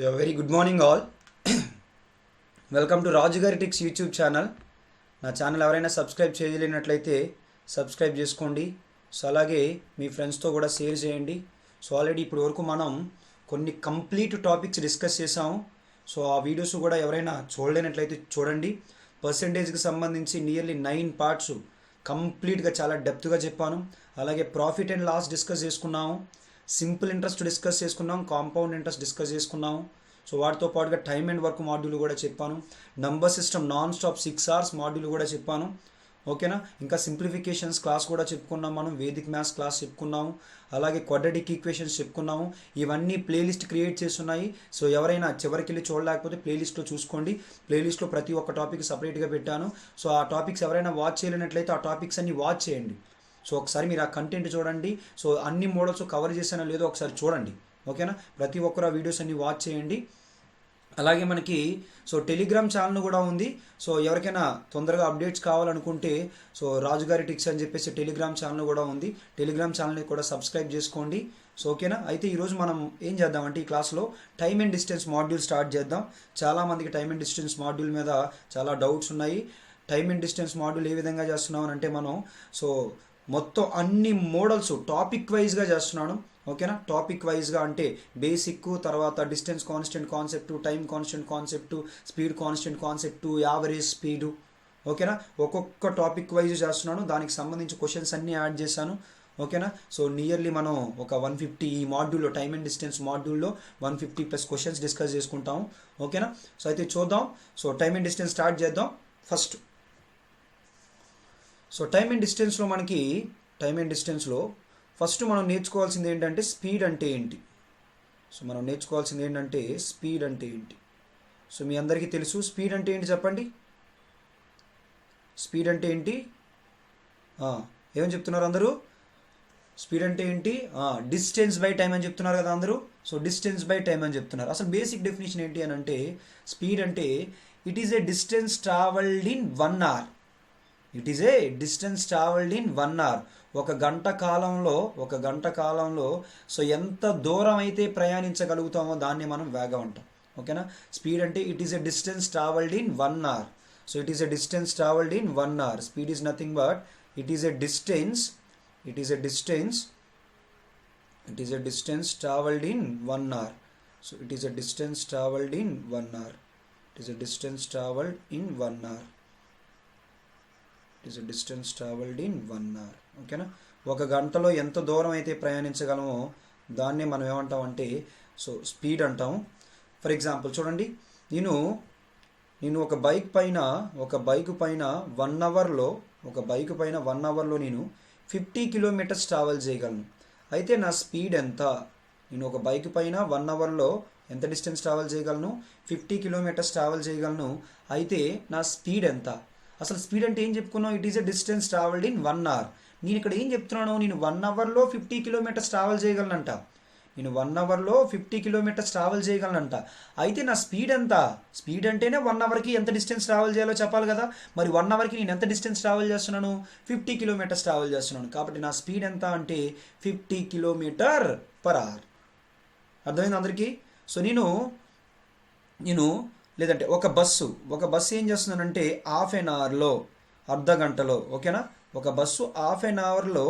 Very good morning all. Welcome to Raju గారి tricks YouTube channel. నా channel ఎవరైనా subscribe చేయలేనట్లయితే సబ్స్క్రైబ్ చేసుకోండి. సో అలాగే మీ ఫ్రెండ్స్తో కూడా షేర్ చేయండి. సో ఆల్రెడీ ఇప్పటి వరకు మనం కొన్ని కంప్లీట్ టాపిక్స్ డిస్కస్ చేసాము. సో ఆ వీడియోస్ కూడా ఎవరైనా చూడలేనట్లయితే చూడండి. పర్సంటేజ్కి సంబంధించి నియర్లీ 9 పార్ట్స్ కంప్లీట్గా చాలా డెప్త్గా చెప్పాను. అలాగే ప్రాఫిట్ అండ్ లాస్ డిస్కస్ చేసుకున్నాము, సింపుల్ ఇంట్రెస్ట్ డిస్కస్ చేసుకున్నాం, కాంపౌండ్ ఇంట్రెస్ట్ డిస్కస్ చేసుకున్నాము. సో వాటితో పాటుగా టైమ్ అండ్ వర్క్ మాడ్యూల్ కూడా చెప్పాను. Number system non stop 6 hours module కూడా చెప్పాను. ఓకేనా. ఇంకా సింప్లిఫికేషన్స్ క్లాస్ కూడా చెప్పుకున్నాం, మనం వేదిక్ మ్యాథ్స్ క్లాస్ చెప్పుకున్నాము, అలాగే క్వాడ్రాటిక్ ఈక్వేషన్స్ చెప్పుకున్నాము. ఇవన్నీ ప్లేలిస్ట్ క్రియేట్ చేస్తున్నాయి. సో ఎవరైనా చివరికి వెళ్ళి చూడలేకపోతే ప్లేలిస్ట్లో చూసుకోండి. ప్లేలిస్ట్లో ప్రతి ఒక్క టాపిక్ సపరేట్గా పెట్టాను. సో ఆ టాపిక్స్ ఎవరైనా వాచ్ చేయలేనట్లయితే ఆ టాపిక్స్ అన్ని వాచ్ చేయండి. సో ఒకసారి మీరు ఆ కంటెంట్ చూడండి. సో అన్ని మోడల్స్ కవర్ చేసానో లేదో ఒకసారి చూడండి. ఓకేనా. ప్రతి ఒక్కరు ఆ వీడియోస్ అన్ని వాచ్ చేయండి. అలాగే మనకి సో టెలిగ్రామ్ ఛానల్ కూడా ఉంది. సో ఎవరికైనా తొందరగా అప్డేట్స్ కావాలనుకుంటే సో రాజుగారి టిక్స్ అని చెప్పేసి టెలిగ్రామ్ ఛానల్ కూడా ఉంది. టెలిగ్రామ్ ఛానల్ని కూడా సబ్స్క్రైబ్ చేసుకోండి. సో ఓకేనా. అయితే ఈరోజు మనం ఏం చేద్దామంటే ఈ క్లాస్లో time and distance module start చేద్దాం. చాలామందికి టైమ్ అండ్ డిస్టెన్స్ మాడ్యూల్ మీద చాలా డౌట్స్ ఉన్నాయి. టైమ్ అండ్ డిస్టెన్స్ మాడ్యూల్ ఏ విధంగా చేస్తున్నాం అంటే మనం సో మొత్తం అన్ని మోడల్స్ టాపిక్ వైజ్గా చేస్తున్నాను. ఓకేనా. టాపిక్ వైజ్గా అంటే బేసిక్, తర్వాత distance constant concept, time constant concept, speed constant concept, average speed. ఓకేనా. ఒక్కొక్క టాపిక్ వైజ్ చేస్తున్నాను. దానికి సంబంధించి క్వశ్చన్స్ అన్నీ యాడ్ చేశాను. ఓకేనా. సో నియర్లీ మనం ఒక 150 ఈ మాడ్యూల్లో టైమ్ అండ్ డిస్టెన్స్ మాడ్యూల్లో 150+ క్వశ్చన్స్ డిస్కస్ చేసుకుంటాము. ఓకేనా. సో అయితే చూద్దాం. So time and distance start చేద్దాం ఫస్ట్. సో టైమ్ అండ్ డిస్టెన్స్లో ఫస్ట్ మనం నేర్చుకోవాల్సింది ఏంటంటే స్పీడ్ అంటే ఏంటి. సో మనం నేర్చుకోవాల్సింది ఏంటంటే స్పీడ్ అంటే ఏంటి. సో మీ అందరికీ తెలుసు స్పీడ్ అంటే ఏంటి, చెప్పండి. స్పీడ్ అంటే ఏంటి? ఏమని చెప్తున్నారు అందరూ? స్పీడ్ అంటే ఏంటి? డిస్టెన్స్ బై టైం అని చెప్తున్నారు కదా అందరూ. సో డిస్టెన్స్ బై టైం అని చెప్తున్నారు. అసలు బేసిక్ డెఫినేషన్ ఏంటి అని అంటే స్పీడ్ అంటే it is a distance travelled in 1 hour. It is a distance travelled in 1 hour. ఒక గంట కాలంలో సో ఎంత దూరం అయితే ప్రయాణించగలుగుతామో దాన్ని మనం వేగం అంటాం. ఓకేనా. స్పీడ్ అంటే it is a distance travelled in 1 hour. So it is a distance travelled in 1 hour. Speed is nothing but it is a distance travelled in 1 hour. So it is a distance travelled in 1 hour. It is a distance travelled in 1 hour. It is a distance travelled in 1 hour. ఓకేనా. ఒక గంటలో ఎంత దూరం అయితే ప్రయాణించగలమో దాన్నే మనం ఏమంటామంటే so speed అంటాము. ఫర్ ఎగ్జాంపుల్ చూడండి, నేను ఒక బైక్ పైన 1 hourలో నేను 50 kilometers ట్రావెల్ చేయగలను. అయితే నా స్పీడ్ ఎంత? నేను ఒక బైక్ పైన 1 hourలో ఎంత డిస్టెన్స్ ట్రావెల్ చేయగలను? 50 kilometers ట్రావెల్ చేయగలను. అయితే నా స్పీడ్ ఎంత? అసలు స్పీడ్ అంటే ఏం చెప్పుకున్నాం? It is a distance travelled in 1 hour. నేను ఇక్కడ ఏం చెప్తున్నాను? నేను 1 hourలో 50 kilometers ట్రావెల్ చేయగలనంట. నేను 1 hourలో 50 kilometers ట్రావెల్ చేయగలనంట. అయితే నా స్పీడ్ ఎంత? స్పీడ్ అంటేనే 1 hourకి ఎంత డిస్టెన్స్ ట్రావెల్ చేయాలో చెప్పాలి కదా. మరి 1 hourకి నేను ఎంత డిస్టెన్స్ ట్రావెల్ చేస్తున్నాను? 50 kilometers ట్రావెల్ చేస్తున్నాను. కాబట్టి నా స్పీడ్ ఎంత అంటే 50 km/h. అర్థమైంది అందరికీ? సో నేను లేదంటే ఒక బస్సు ఏం చేస్తున్నానంటే అర్ధ గంటలో ఓకేనా. ఒక బస్సు హాఫ్ అన్ అవర్లో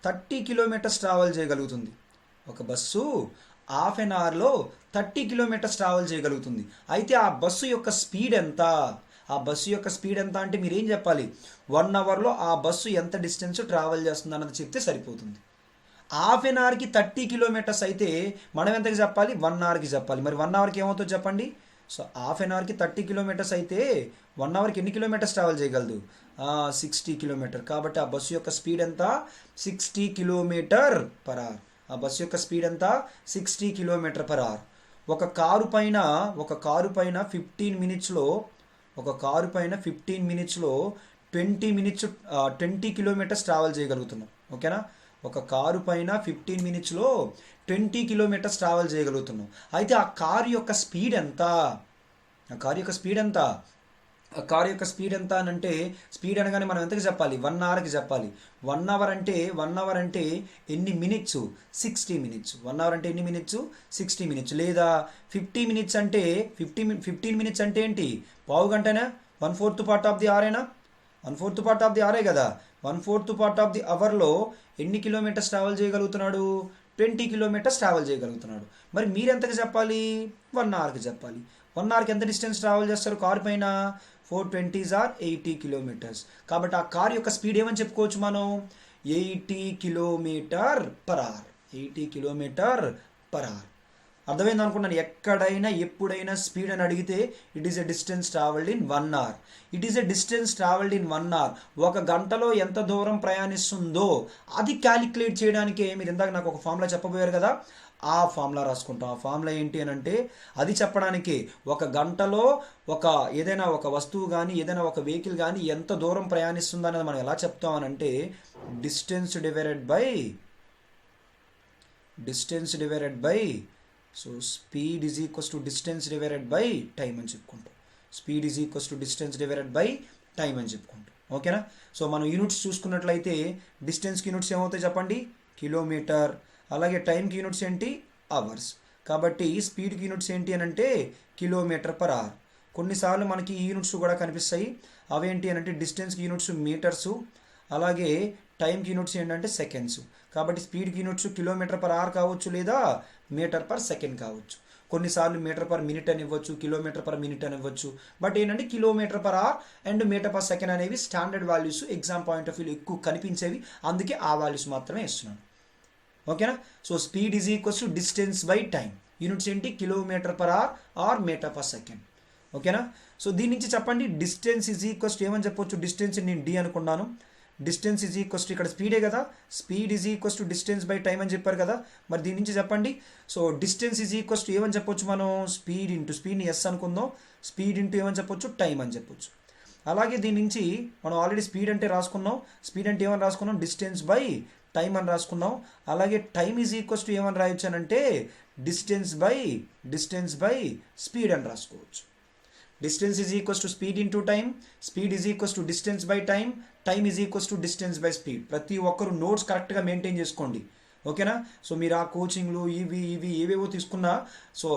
30 kilometers ట్రావెల్ చేయగలుగుతుంది. ఒక బస్సు హాఫ్ అన్ అవర్లో 30 kilometers ట్రావెల్ చేయగలుగుతుంది. అయితే ఆ బస్సు యొక్క స్పీడ్ ఎంత అంటే మీరు ఏం చెప్పాలి? 1 hourలో ఆ బస్సు ఎంత డిస్టెన్స్ ట్రావెల్ చేస్తుంది అన్నది చెప్తే సరిపోతుంది. హాఫ్ అన్ అవర్కి 30 kilometers అయితే మనం ఎంతకి చెప్పాలి? 1 hourకి చెప్పాలి. మరి 1 hourకి ఏమవుతుందో చెప్పండి. సో హాఫ్ అన్ అవర్కి 30 kilometers అయితే 1 hourకి ఎన్ని kilometers ట్రావెల్ చేయగలదు? 60 kilometers. కాబట్టి ఆ బస్సు యొక్క స్పీడ్ ఎంత? 60 km/h. ఆ బస్సు యొక్క స్పీడ్ ఎంత? 60 km/h. ఒక కారు పైన 15 minutesలో 20 kilometers ట్రావెల్ చేయగలుగుతున్నాం. ఓకేనా. ఒక కారు పైన 15 minutesలో 20 kilometers ట్రావెల్ చేయగలుగుతున్నాం. అయితే ఆ కారు యొక్క స్పీడ్ ఎంత? కార్ యొక్క స్పీడ్ ఎంత అని అంటే, స్పీడ్ అనగానే మనం ఎంతకి చెప్పాలి, 1 అవర్కి చెప్పాలి. 1 అవర్ అంటే ఎన్ని మినిట్స్, 60 మినిట్స్. 1 అవర్ అంటే ఎన్ని మినిట్స్, 60 మినిట్స్. లేదా 50 మినిట్స్ అంటే 15 మినిట్స్ అంటే ఏంటి, పావు గంటనా, 1/4 పార్ట్ ఆఫ్ ది అవరేనా, 1/4 పార్ట్ ఆఫ్ ది అవరే కదా. 1/4 పార్ట్ ఆఫ్ ది అవర్లో ఎన్ని కిలోమీటర్స్ ట్రావెల్ చేయగలుగుతున్నాడు, 20 కిలోమీటర్స్ ట్రావెల్ చేయగలుగుతున్నాడు. మరి మీరు ఎంతకి చెప్పాలి, 1 అవర్కి చెప్పాలి. 1 అవర్కి ఎంత డిస్టెన్స్ ట్రావెల్ చేస్తారు కారు పైన, 420 ఆర్ 80 కిలోమీటర్స్. కాబట్టి ఆ కార్ యొక్క స్పీడ్ ఏమని చెప్పుకోవచ్చు మనం, 80 kilometre per hour. 80 kilometre per hour. అర్థమైంది అనుకున్నాను. ఎక్కడైనా ఎప్పుడైనా స్పీడ్ అని అడిగితే it is a distance travelled in 1 hour. It is a distance travelled in 1 hour. ఒక గంటలో ఎంత దూరం ప్రయాణిస్తుందో అది క్యాలిక్యులేట్ చేయడానికే మీరు ఇందాక నాకు ఒక ఫార్ములా చెప్పబోయారు కదా, ఆ ఫార్ములా రాసుకుంటాం. ఆ ఫార్ములా ఏంటి అని అంటే, అది చెప్పడానికి ఒక గంటలో ఏదైనా ఒక వస్తువు కానీ ఏదైనా ఒక వెహికల్ కానీ ఎంత దూరం ప్రయాణిస్తుంది అనేది మనం ఎలా చెప్తామనంటే, distance divided by so speed is equals to distance divided by time అని చెప్పుకుంటాం. Speed is equals to distance divided by time అని చెప్పుకుంటాం. ఓకేనా. సో మనం యూనిట్స్ చూసుకున్నట్లయితే డిస్టెన్స్కి యూనిట్స్ ఏమవుతాయి చెప్పండి, కిలోమీటర్. అలాగే టైంకి యూనిట్స్ ఏంటి, అవర్స్. కాబట్టి స్పీడ్కి యూనిట్స్ ఏంటి అని అంటే కిలోమీటర్ పర్ అవర్. కొన్నిసార్లు మనకి ఈ యూనిట్స్ కూడా కనిపిస్తాయి. అవేంటి అని అంటే డిస్టెన్స్కి యూనిట్స్ మీటర్సు, అలాగే టైంకి యూనిట్స్ ఏంటంటే సెకండ్స్. కాబట్టి స్పీడ్కి యూనిట్స్ కిలోమీటర్ పర్ అవర్ కావచ్చు, లేదా మీటర్ పర్ సెకండ్ కావచ్చు. కొన్నిసార్లు మీటర్ పర్ మినిట్ అని ఇవ్వచ్చు, కిలోమీటర్ పర్ మినిట్ అని ఇవ్వచ్చు. బట్ ఏంటంటే kilometre per hour and metre per second అనేవి standard values, exam point of view ఎక్కువ కనిపించేవి, అందుకే ఆ వాల్యూస్ మాత్రమే ఇస్తున్నాను. ఓకేనా. So speed is equals to distance by time. Units ఏంటి, kilometre per hour or metre per second. ఓకేనా. సో దీని నుంచి చెప్పండి, డిస్టెన్స్ ఈజ్ ఈక్వల్స్ టు ఏమని చెప్పొచ్చు, డిస్టెన్స్ నేను డి అనుకున్నాను. డిస్టెన్స్ ఈజ్ ఈక్వల్స్ టు, ఇక్కడ స్పీడే కదా, speed is equals to distance by time అని చెప్పారు కదా. మరి దీని నుంచి చెప్పండి. So distance is equals to ఏమని చెప్పొచ్చు మనం, స్పీడ్ ఇంటూ, స్పీడ్ని ఎస్ అనుకుందాం, స్పీడ్ ఇంటూ ఏమని చెప్పొచ్చు, టైం అని చెప్పొచ్చు. అలాగే దీని నుంచి మనం ఆల్రెడీ స్పీడ్ అంటే రాసుకున్నాం, స్పీడ్ అంటే ఏమని రాసుకున్నాం, డిస్టెన్స్ బై టైం అని రాసుకున్నాం. అలాగే టైం ఈజ్ ఈక్వల్స్ టు ఏమని రాయొచ్చానంటే డిస్టెన్స్ బై స్పీడ్ అని రాసుకోవచ్చు. Distance is equals to speed into time, speed is equals to distance by time, time is equals to distance by speed. ప్రతి ఒక్కరు notes కరెక్ట్గా maintain చేసుకోండి. ఓకేనా. సో మీరు ఆ కోచింగ్లు ఇవి ఏవేవో తీసుకున్నా, సో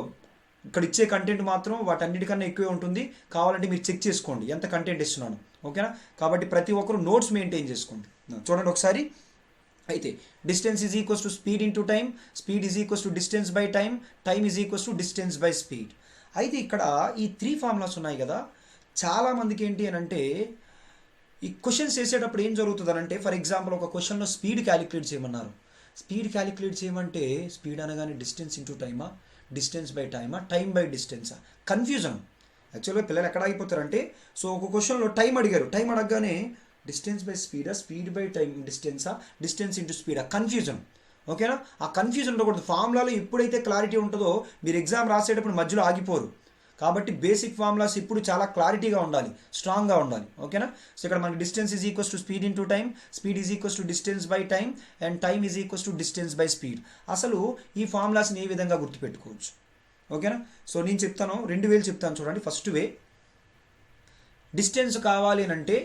ఇక్కడ ఇచ్చే కంటెంట్ మాత్రం వాటన్నిటికన్నా ఎక్కువే ఉంటుంది. కావాలంటే మీరు చెక్ చేసుకోండి ఎంత కంటెంట్ ఇస్తున్నాను. ఓకేనా. కాబట్టి ప్రతి ఒక్కరు నోట్స్ మెయింటైన్ చేసుకోండి. చూడండి ఒకసారి. అయితే distance is equals to speed into time, speed is equals to distance by time, time is equals to distance by speed. అయితే ఇక్కడ ఈ 3 ఫార్ములాస్ ఉన్నాయి కదా. చాలామందికి ఏంటి అని అంటే, ఈ క్వశ్చన్స్ చేసేటప్పుడు ఏం జరుగుతుంది అంటే, ఫర్ ఎగ్జాంపుల్ ఒక క్వశ్చన్లో స్పీడ్ క్యాలిక్యులేట్ చేయమన్నారు. స్పీడ్ క్యాలిక్యులేట్ చేయమంటే స్పీడ్ అనగానే డిస్టెన్స్ ఇంటూ టైమా, డిస్టెన్స్ బై టైమా, టైం బై డిస్టెన్సా, కన్ఫ్యూజన్. యాక్చువల్గా పిల్లలు ఎక్కడ ఆగిపోతారంటే, సో ఒక క్వశ్చన్లో టైం అడిగారు, టైం అడగగానే డిస్టెన్స్ బై స్పీడా, స్పీడ్ బై టైం డిస్టెన్సా, డిస్టెన్స్ ఇంటూ స్పీడా, కన్ఫ్యూజన్. ఓకేనా. ఆ కన్ఫ్యూజన్ ఉండకూడదు. ఫార్ములాలో ఎప్పుడైతే క్లారిటీ ఉంటుందో మీరు ఎగ్జామ్ రాసేటప్పుడు మధ్యలో ఆగిపోరు. కాబట్టి బేసిక్ ఫార్ములాస్ ఇప్పుడు చాలా క్లారిటీగా ఉండాలి, స్ట్రాంగ్గా ఉండాలి. ఓకేనా. సో ఇక్కడ మనకి distance is equals to speed into time, speed is equals to distance by time, and time is equals to distance by speed. అసలు ఈ ఫార్ములాస్ని ఏ విధంగా గుర్తుపెట్టుకోవచ్చు. ఓకేనా. సో నేను చెప్తాను, 2 వేలు చెప్తాను చూడండి. ఫస్ట్ వే, డిస్టెన్స్ కావాలి అని అంటే,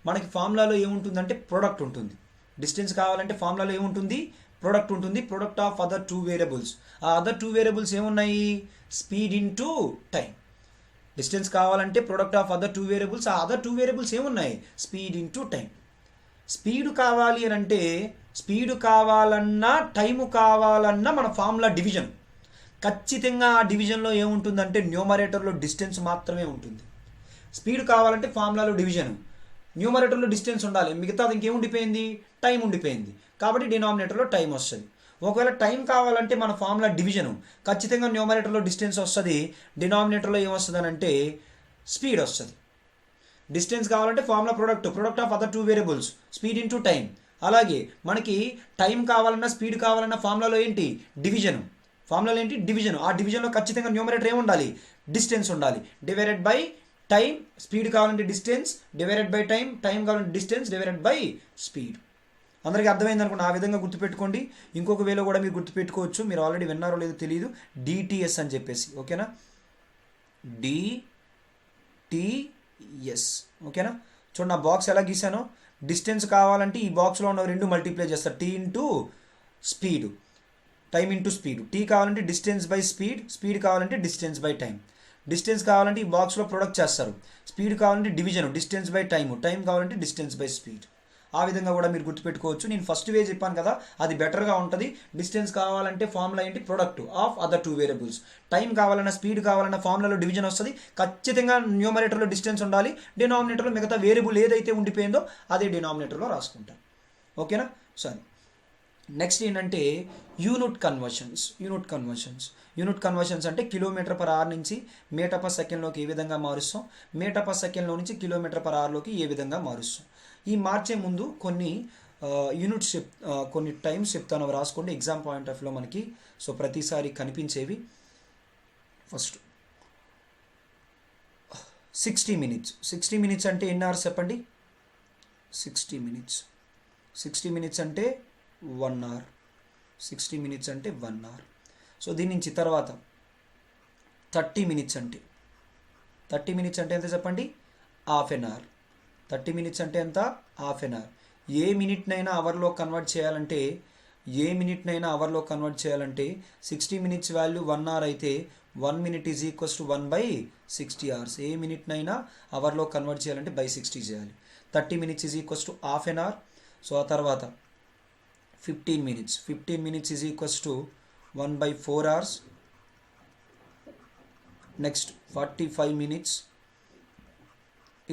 మనకి ఫార్ములాలో ఏముంటుందంటే ప్రోడక్ట్ ఉంటుంది. డిస్టెన్స్ కావాలంటే ఫార్ములాలో ఏముంటుంది, ప్రోడక్ట్ ఉంటుంది, ప్రోడక్ట్ ఆఫ్ అదర్ 2 వేరియబుల్స్. ఆ అదర్ 2 వేరియబుల్స్ ఏమున్నాయి, స్పీడ్ ఇంటూ టైం. డిస్టెన్స్ కావాలంటే ప్రోడక్ట్ ఆఫ్ అదర్ 2 వేరియబుల్స్, ఆ అదర్ 2 వేరియబుల్స్ ఏమున్నాయి, స్పీడ్ ఇంటూ టైం. స్పీడ్ కావాలి అని అంటే, స్పీడ్ కావాలన్నా టైము కావాలన్నా మన ఫార్ములా డివిజన్. ఖచ్చితంగా ఆ డివిజన్లో ఏముంటుందంటే న్యూమరేటర్లో డిస్టెన్స్ మాత్రమే ఉంటుంది. స్పీడ్ కావాలంటే ఫార్ములాలో డివిజన్, న్యూమరేటర్లో డిస్టెన్స్ ఉండాలి, మిగతాది ఇంకేం ఉండిపోయింది, టైం ఉండిపోయింది. కాబట్టి డినామినేటర్లో టైం వస్తుంది. ఒకవేళ టైం కావాలంటే మన ఫార్ములా డివిజను, ఖచ్చితంగా న్యూమరేటర్లో డిస్టెన్స్ వస్తుంది, డినామినేటర్లో ఏమొస్తుంది అని అంటే స్పీడ్ వస్తుంది. డిస్టెన్స్ కావాలంటే formula product of other 2 variables, speed into time. అలాగే మనకి టైం కావాలన్నా స్పీడ్ కావాలన్నా ఫార్ములాలో ఏంటి, డివిజన్. ఫార్ములాలో ఏంటి, డివిజన్. ఆ డివిజన్లో ఖచ్చితంగా న్యూమరేటర్ ఏమి ఉండాలి, డిస్టెన్స్ ఉండాలి. డివైడెడ్ బై టైం, స్పీడ్ కావాలంటే distance, divided by time, time కావాలంటే డిస్టెన్స్, డివైడెడ్ బై స్పీడ్. అందరికీ అర్థమైంది అనుకోండి. ఆ విధంగా గుర్తుపెట్టుకోండి. ఇంకొక వేలో కూడా మీరు గుర్తుపెట్టుకోవచ్చు, మీరు ఆల్రెడీ విన్నారో లేదో తెలియదు, డిటిఎస్ అని చెప్పేసి. ఓకేనా. టీఎస్. ఓకేనా? చూడండి నా బాక్స్ ఎలా గీసానో. డిస్టెన్స్ కావాలంటే ఈ బాక్స్లో ఉన్న రెండు మల్టిప్లై చేస్తారు, T into speed, time into speed. T కావాలంటే డిస్టెన్స్ బై స్పీడ్, స్పీడ్ కావాలంటే డిస్టెన్స్ బై టైం. డిస్టెన్స్ కావాలంటే ఈ బాక్స్లో ప్రొడక్ట్ చేస్తారు, స్పీడ్ కావాలంటే division, distance by time, time కావాలంటే డిస్టెన్స్ బై స్పీడ్. ఆ విధంగా కూడా మీరు గుర్తుపెట్టుకోవచ్చు. నేను ఫస్ట్ వే చెప్పాను కదా, అది బెటర్గా ఉంటుంది. డిస్టెన్స్ కావాలంటే ఫార్ములా ఏంటి, product of other two variables. Time కావాలన్నా స్పీడ్ కావాలన్నా ఫార్ములాలో డివిజన్ వస్తుంది. ఖచ్చితంగా న్యూమరేటర్లో డిస్టెన్స్ ఉండాలి, డినామినేటర్లో మిగతా వేరియబుల్ ఏదైతే ఉండిపోయిందో అదే డినామినేటర్లో రాసుకుంటాం. ఓకేనా? సరే, నెక్స్ట్ ఏంటంటే యూనిట్ కన్వర్షన్స్. యూనిట్ కన్వర్షన్స్ అంటే కిలోమీటర్ పర్ అవర్ నుంచి మీటర్ పర్ సెకండ్లోకి ఏ విధంగా మారుస్తాం, మీటర్ పర్ సెకండ్లో నుంచి కిలోమీటర్ పర్ అవర్లోకి ఏ విధంగా మారుస్తాం. ఈ మార్చే ముందు కొన్ని యూనిట్స్ కొన్ని టైమ్స్ చెప్తాను, అవి రాసుకోండి ఎగ్జామ్ పాయింట్ ఆఫ్ వ్యూలో మనకి. సో ప్రతిసారి కనిపించేవి. First 60 minutes. 60 minutes అంటే ఎన్ని అవర్స్ చెప్పండి? 60 minutes. 60 minutes అంటే 1 hour. 60 minutes అంటే 1 hour. సో దీని నుంచి తర్వాత 30 minutes అంటే 30 minutes అంటే ఎంత చెప్పండి? Half an hour. 30 minutes అంటే ఎంత? Half an hour. ఏ మినిట్నైనా అవర్లో కన్వర్ట్ చేయాలంటే 60 minutes వాల్యూ 1 hour అయితే 1 minute is equals to 1/60 hours. ఏ మినిట్నైనా అవర్లో కన్వర్ట్ చేయాలంటే బై 60 చేయాలి. 30 minutes is equals to half an hour. So ఆ తర్వాత 15 minutes. 15 minutes is equals to 1/4 hours. Next 45 minutes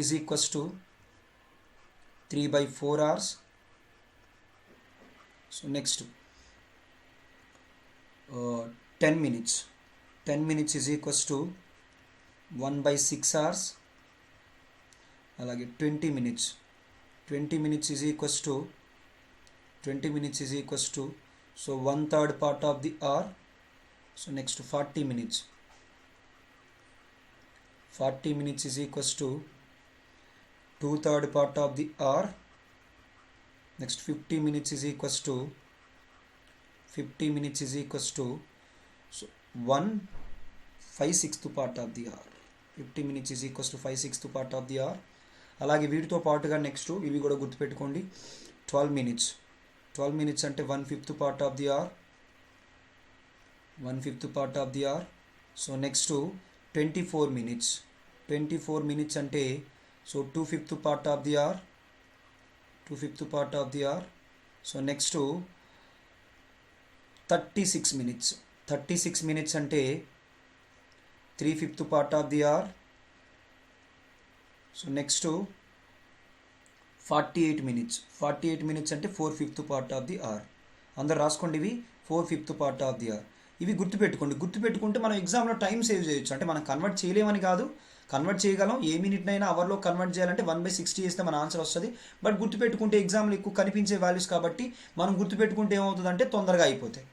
is equals to 3/4 hours. So next 10 minutes. 10 minutes is equals to 1/6 hours. అలాగే 20 minutes. 20 minutes is equals to so 1/3 part of the hour. So next 40 minutes. 40 minutes is equals to 2/3 part of the hour. Next 50 minutes is equals to so 1/5/6 part of the hour. 50 minutes is equals to 5/6 part of the hour. అలాగే వీటితో పాటుగా next ఇవి కూడా గుర్తుపెట్టుకోండి. 12 minutes. 12 minutes అంటే 1/5 part of the hour. 1/5 part of the hour. So next 24 minutes. 24 minutes అంటే so 2/5 part of the hour. 2/5 part of the hour. So next 36 minutes. 36 minutes అంటే 3/5 part of the hour. So next 48 minutes. 48 minutes అంటే 4/5 part of the hour. అందరు రాసుకోండి ఇవి 4/5 part of the hour. ఇవి గుర్తుపెట్టుకుంటే మనం ఎగ్జామ్లో టైం సేవ్ చేయొచ్చు. అంటే మనం కన్వర్ట్ చేయలేమని కాదు, కన్వర్ట్ చేయగలం. ఏ మినిట్నైనా అవర్లో కన్వర్ట్ చేయాలంటే 1/60 చేస్తే మన ఆన్సర్ వస్తుంది. బట్ గుర్తుపెట్టుకుంటే ఎగ్జామ్లో ఎక్కువ కనిపించే వాల్యూస్ కాబట్టి మనం గుర్తుపెట్టుకుంటే ఏమవుతుందంటే తొందరగా అయిపోతాయి.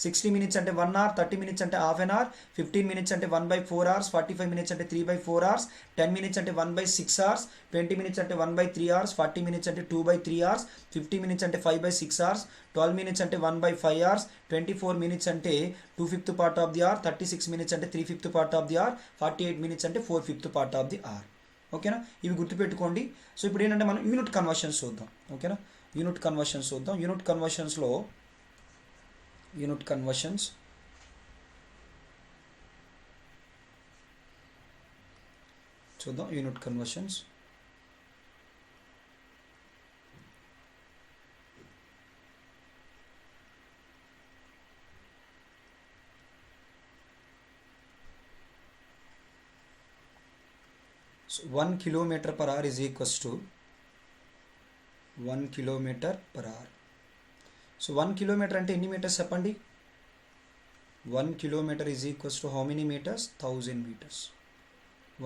60 minutes అంటే 1 hour, 30 minutes అంటే హాఫ్ అన్ అవర్, 15 minutes అంటే 1/4 hours, 45 minutes అంటే 3/4 hours, 10 minutes అంటే 1/6 hours, 20 minutes అంటే 1/3 hours, 40 minutes అంటే 2/3 hours, 50 minutes అంటే 5/6 hours, 12 minutes అంటే 1/5 hours, 24 minutes అంటే 2/5 part of the hour, 36 minutes అంటే 3/5 part of the hour, 48 minutes అంటే 4/5 part of the hour. ఓకేనా? ఇవి గుర్తుపెట్టుకోండి. సో ఇప్పుడు ఏంటంటే మనం యూనిట్ కన్వర్షన్స్ చూద్దాం. ఓకేనా? యూనిట్ కన్వర్షన్స్ చూద్దాం. యూనిట్ కన్వర్షన్స్ చూద్దాం. Unit conversions so 1 kilometer per hour is equals to 1 kilometer per hour. So 1 kilometer అంటే ఎన్ని మీటర్స్ చెప్పండి? 1 kilometer is equals to how many meters? 1000 meters.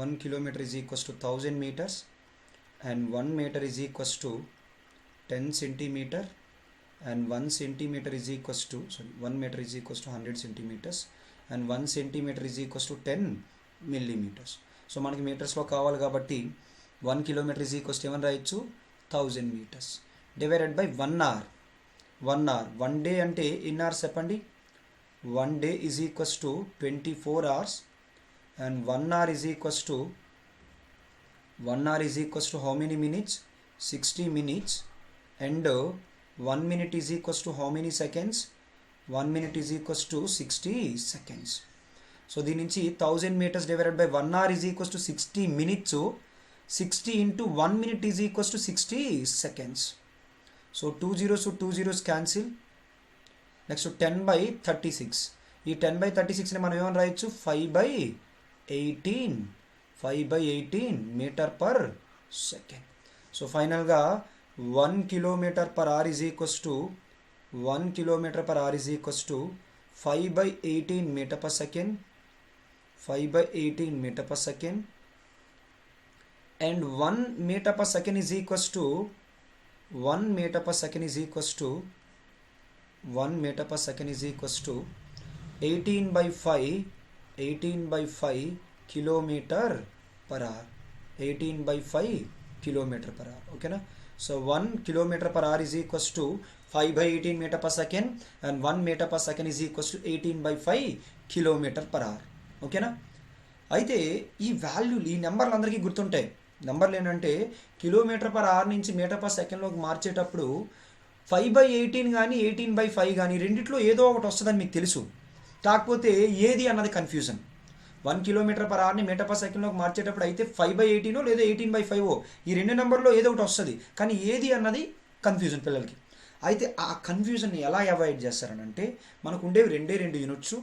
1 kilometer is equals to 1000 meters and 1 meter is equals to 10 centimeter and 1 centimeter is equals to 1 meter is equals to 100 centimeters and 1 centimeter is equals to 10 millimeters. So మనకి మీటర్స్లో కావాలి కాబట్టి 1 kilometer is equals to ఏమని రాయొచ్చు? 1000 meters divided by 1 hour. 1 hour 1 day అంటే ఎన్ని hours చెప్పండి? 1 day is equals to 24 hours and 1 hour is equals to 1 hour is equals to how many minutes? 60 minutes. And 1 minute is equals to how many seconds? 1 minute is equals to 60 seconds. So దీని నుంచి 1000 meters divided by 1 hour is equals to 60 minutes. 60 into 1 minute is equals to 60 seconds. So 2 zeros to 2 zeros cancel. Next 10 by 36. ఈ 10 by 36ని మనం ఏమని రాయొచ్చు? 5 by 18 metre per second. So ఫైనల్గా 1 kilometer per hour is equals to 1 kilometer per hour is equals to 5 by 18 meter per second. 5 by 18 meter per second. And 1 meter per second is equals to 1 meter per second is equals to 1 meter per second is equals to 18 by 5 kilometer per hour. 18 by 5 kilometer per hour. Okay na? So 1 kilometer per hour is equals to 5 by 18 meter per second, and 1 meter per second is equals to 18 by 5 kilometer per hour. ఓకేనా? అయితే ఈ వాల్యూలు, ఈ నెంబర్లు అందరికీ గుర్తుంటాయి. నెంబర్లు ఏంటంటే kilometre per hour నుంచి మీటర్ పర్ సెకండ్లోకి మార్చేటప్పుడు 5 by 18 కానీ 18 by 5 కానీ రెండిట్లో ఏదో ఒకటి వస్తుందని మీకు తెలుసు. కాకపోతే ఏది అన్నది కన్ఫ్యూజన్. 1 kilometer per hourని మీటర్ పర్ సెకండ్లోకి మార్చేటప్పుడు అయితే 5 by 18 లేదా 18 by 5 ఈ రెండు నెంబర్లో ఏదో ఒకటి వస్తుంది, కానీ ఏది అన్నది కన్ఫ్యూజన్ పిల్లలకి. అయితే ఆ కన్ఫ్యూజన్ని ఎలా అవాయిడ్ చేస్తారనంటే మనకు ఉండేవి రెండు యూనిట్స్.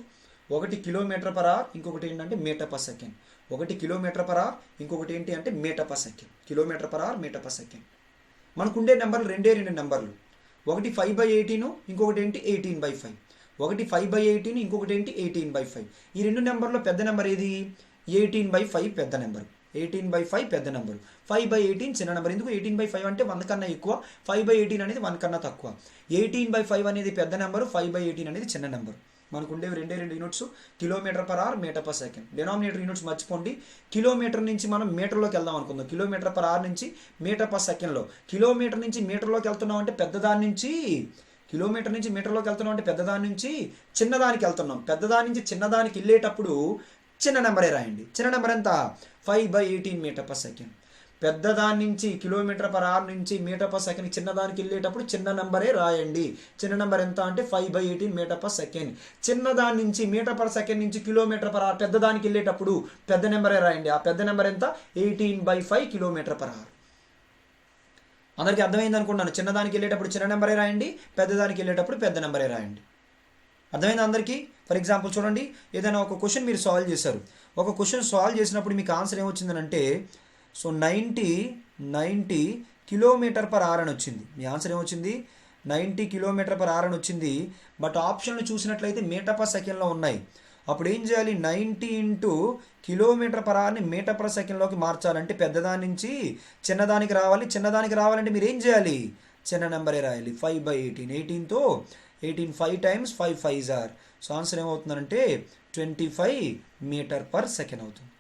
ఒకటి కిలోమీటర్ పర్ అవర్, ఇంకొకటి ఏంటంటే మీటర్ పర్ సెకండ్. ఒకటి కిలోమీటర్ పర్ అవర్, ఇంకొకటి ఏంటి అంటే metre per second. Kilometre per hour, metre per second. మనకు ఉండే నెంబర్లు రెండు నెంబర్లు. ఒకటి 5 by 18, ఇంకొకటి ఏంటి 18 by 5. ఒకటి 5 by 18, ఇంకొకటి ఏంటి 18 by 5. ఈ రెండు నెంబర్లో పెద్ద నెంబర్ ఏది? 18 by 5 పెద్ద నెంబర్. 18 by 5 పెద్ద నెంబర్. 5 by 18 చిన్న నెంబర్. ఎందుకు? 18 by 5 అంటే 1 కన్నా ఎక్కువ, 5 by 18 అనేది 1 కన్నా తక్కువ. 18 by 5 అనేది పెద్ద నెంబరు, 5 by 18 అనేది చిన్న నెంబర్. మనకు ఉండేవి రెండు units, kilometre per hour, metre per second. Denominator units మర్చిపోండి. కిలోమీటర్ నుంచి మనం మీటర్లోకి వెళ్దాం అనుకుందాం. కిలోమీటర్ పర్ అవర్ నుంచి మీటర్ పర్ సెకండ్లో. కిలోమీటర్ నుంచి మీటర్లోకి వెళ్తున్నాం అంటే పెద్దదాని నుంచి, కిలోమీటర్ నుంచి మీటర్లోకి వెళ్తున్నాం అంటే పెద్దదాని నుంచి చిన్నదానికి వెళ్తున్నాం. పెద్దదాని నుంచి చిన్నదానికి వెళ్ళేటప్పుడు చిన్న నెంబరే రాయండి. చిన్న నెంబర్ ఎంత? 5 by 18 మీటర్ పర్ సెకండ్. పెద్దదాని నుంచి కిలోమీటర్ పర్ అవర్ నుంచి మీటర్ పర్ సెకండ్ చిన్నదానికి వెళ్ళేటప్పుడు చిన్న నెంబరే రాయండి. చిన్న నెంబర్ ఎంత అంటే 5 by 18 మీటర్ పర్ సెకండ్. చిన్నదాని నుంచి మీటర్ పర్ సెకండ్ నుంచి కిలోమీటర్ పర్ అవర్ పెద్దదానికి వెళ్ళేటప్పుడు పెద్ద నెంబరే రాయండి. ఆ పెద్ద నెంబర్ ఎంత? 18 by 5 కిలోమీటర్ పర్ అవర్. అందరికీ అర్థమైంది అనుకుంటున్నాను. చిన్నదానికి వెళ్ళేటప్పుడు చిన్న నెంబరే రాయండి, పెద్దదానికి వెళ్ళేటప్పుడు పెద్ద నెంబరే రాయండి. అర్థమైంది అందరికీ? ఫర్ ఎగ్జాంపుల్ చూడండి, ఏదైనా ఒక క్వశ్చన్ మీరు సాల్వ్ చేశారు. ఒక క్వశ్చన్ సాల్వ్ చేసినప్పుడు మీకు ఆన్సర్ ఏమొచ్చిందనంటే సో 90 కిలోమీటర్ పర్ అవర్ అని వచ్చింది. మీ ఆన్సర్ ఏమొచ్చింది? 90 కిలోమీటర్ పర్ అవర్ అని వచ్చింది. బట్ ఆప్షన్లు చూసినట్లయితే మీటర్ పర్ సెకండ్లో ఉన్నాయి. అప్పుడు ఏం చేయాలి? 90 ఇంటూ కిలోమీటర్ పర్ అవర్ని మీటర్ పర్ సెకండ్లోకి మార్చాలంటే పెద్దదాని నుంచి చిన్నదానికి రావాలి. చిన్నదానికి రావాలంటే మీరు ఏం చేయాలి? చిన్న నెంబరే రాయాలి. 5 by 18. 18తో 18 5 times 5 5s are. So answer ఏమవుతుందంటే 25 మీటర్ పర్ సెకండ్ అవుతుంది.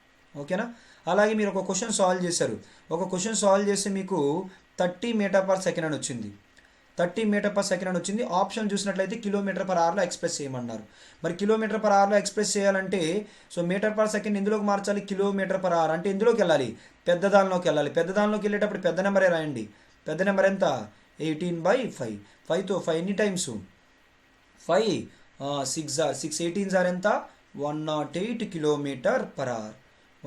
ఓకేనా? అలాగే మీరు ఒక క్వశ్చన్ సాల్వ్ చేశారు. ఒక క్వశ్చన్ సాల్వ్ చేస్తే మీకు 30 మీటర్ పర్ సెకండ్ అని వచ్చింది. 30 మీటర్ పర్ సెకండ్ అని వచ్చింది. ఆప్షన్ చూసినట్లయితే కిలోమీటర్ పర్ అవర్లో ఎక్స్ప్రెస్ చేయమన్నారు. మరి కిలోమీటర్ పర్ అవర్లో ఎక్స్ప్రెస్ చేయాలంటే సో మీటర్ పర్ సెకండ్ ఎందులోకి మార్చాలి? కిలోమీటర్ పర్ అవర్ అంటే ఎందులోకి వెళ్ళాలి? పెద్దదానిలోకి వెళ్ళాలి. పెద్దదానిలోకి వెళ్ళేటప్పుడు పెద్ద నెంబరే రాయండి. పెద్ద నెంబర్ ఎంత? 18 by 5. 5తో 5 ఎన్ని టైమ్స్? 5 6 18s are ఎంత? 108 kilometre per hour.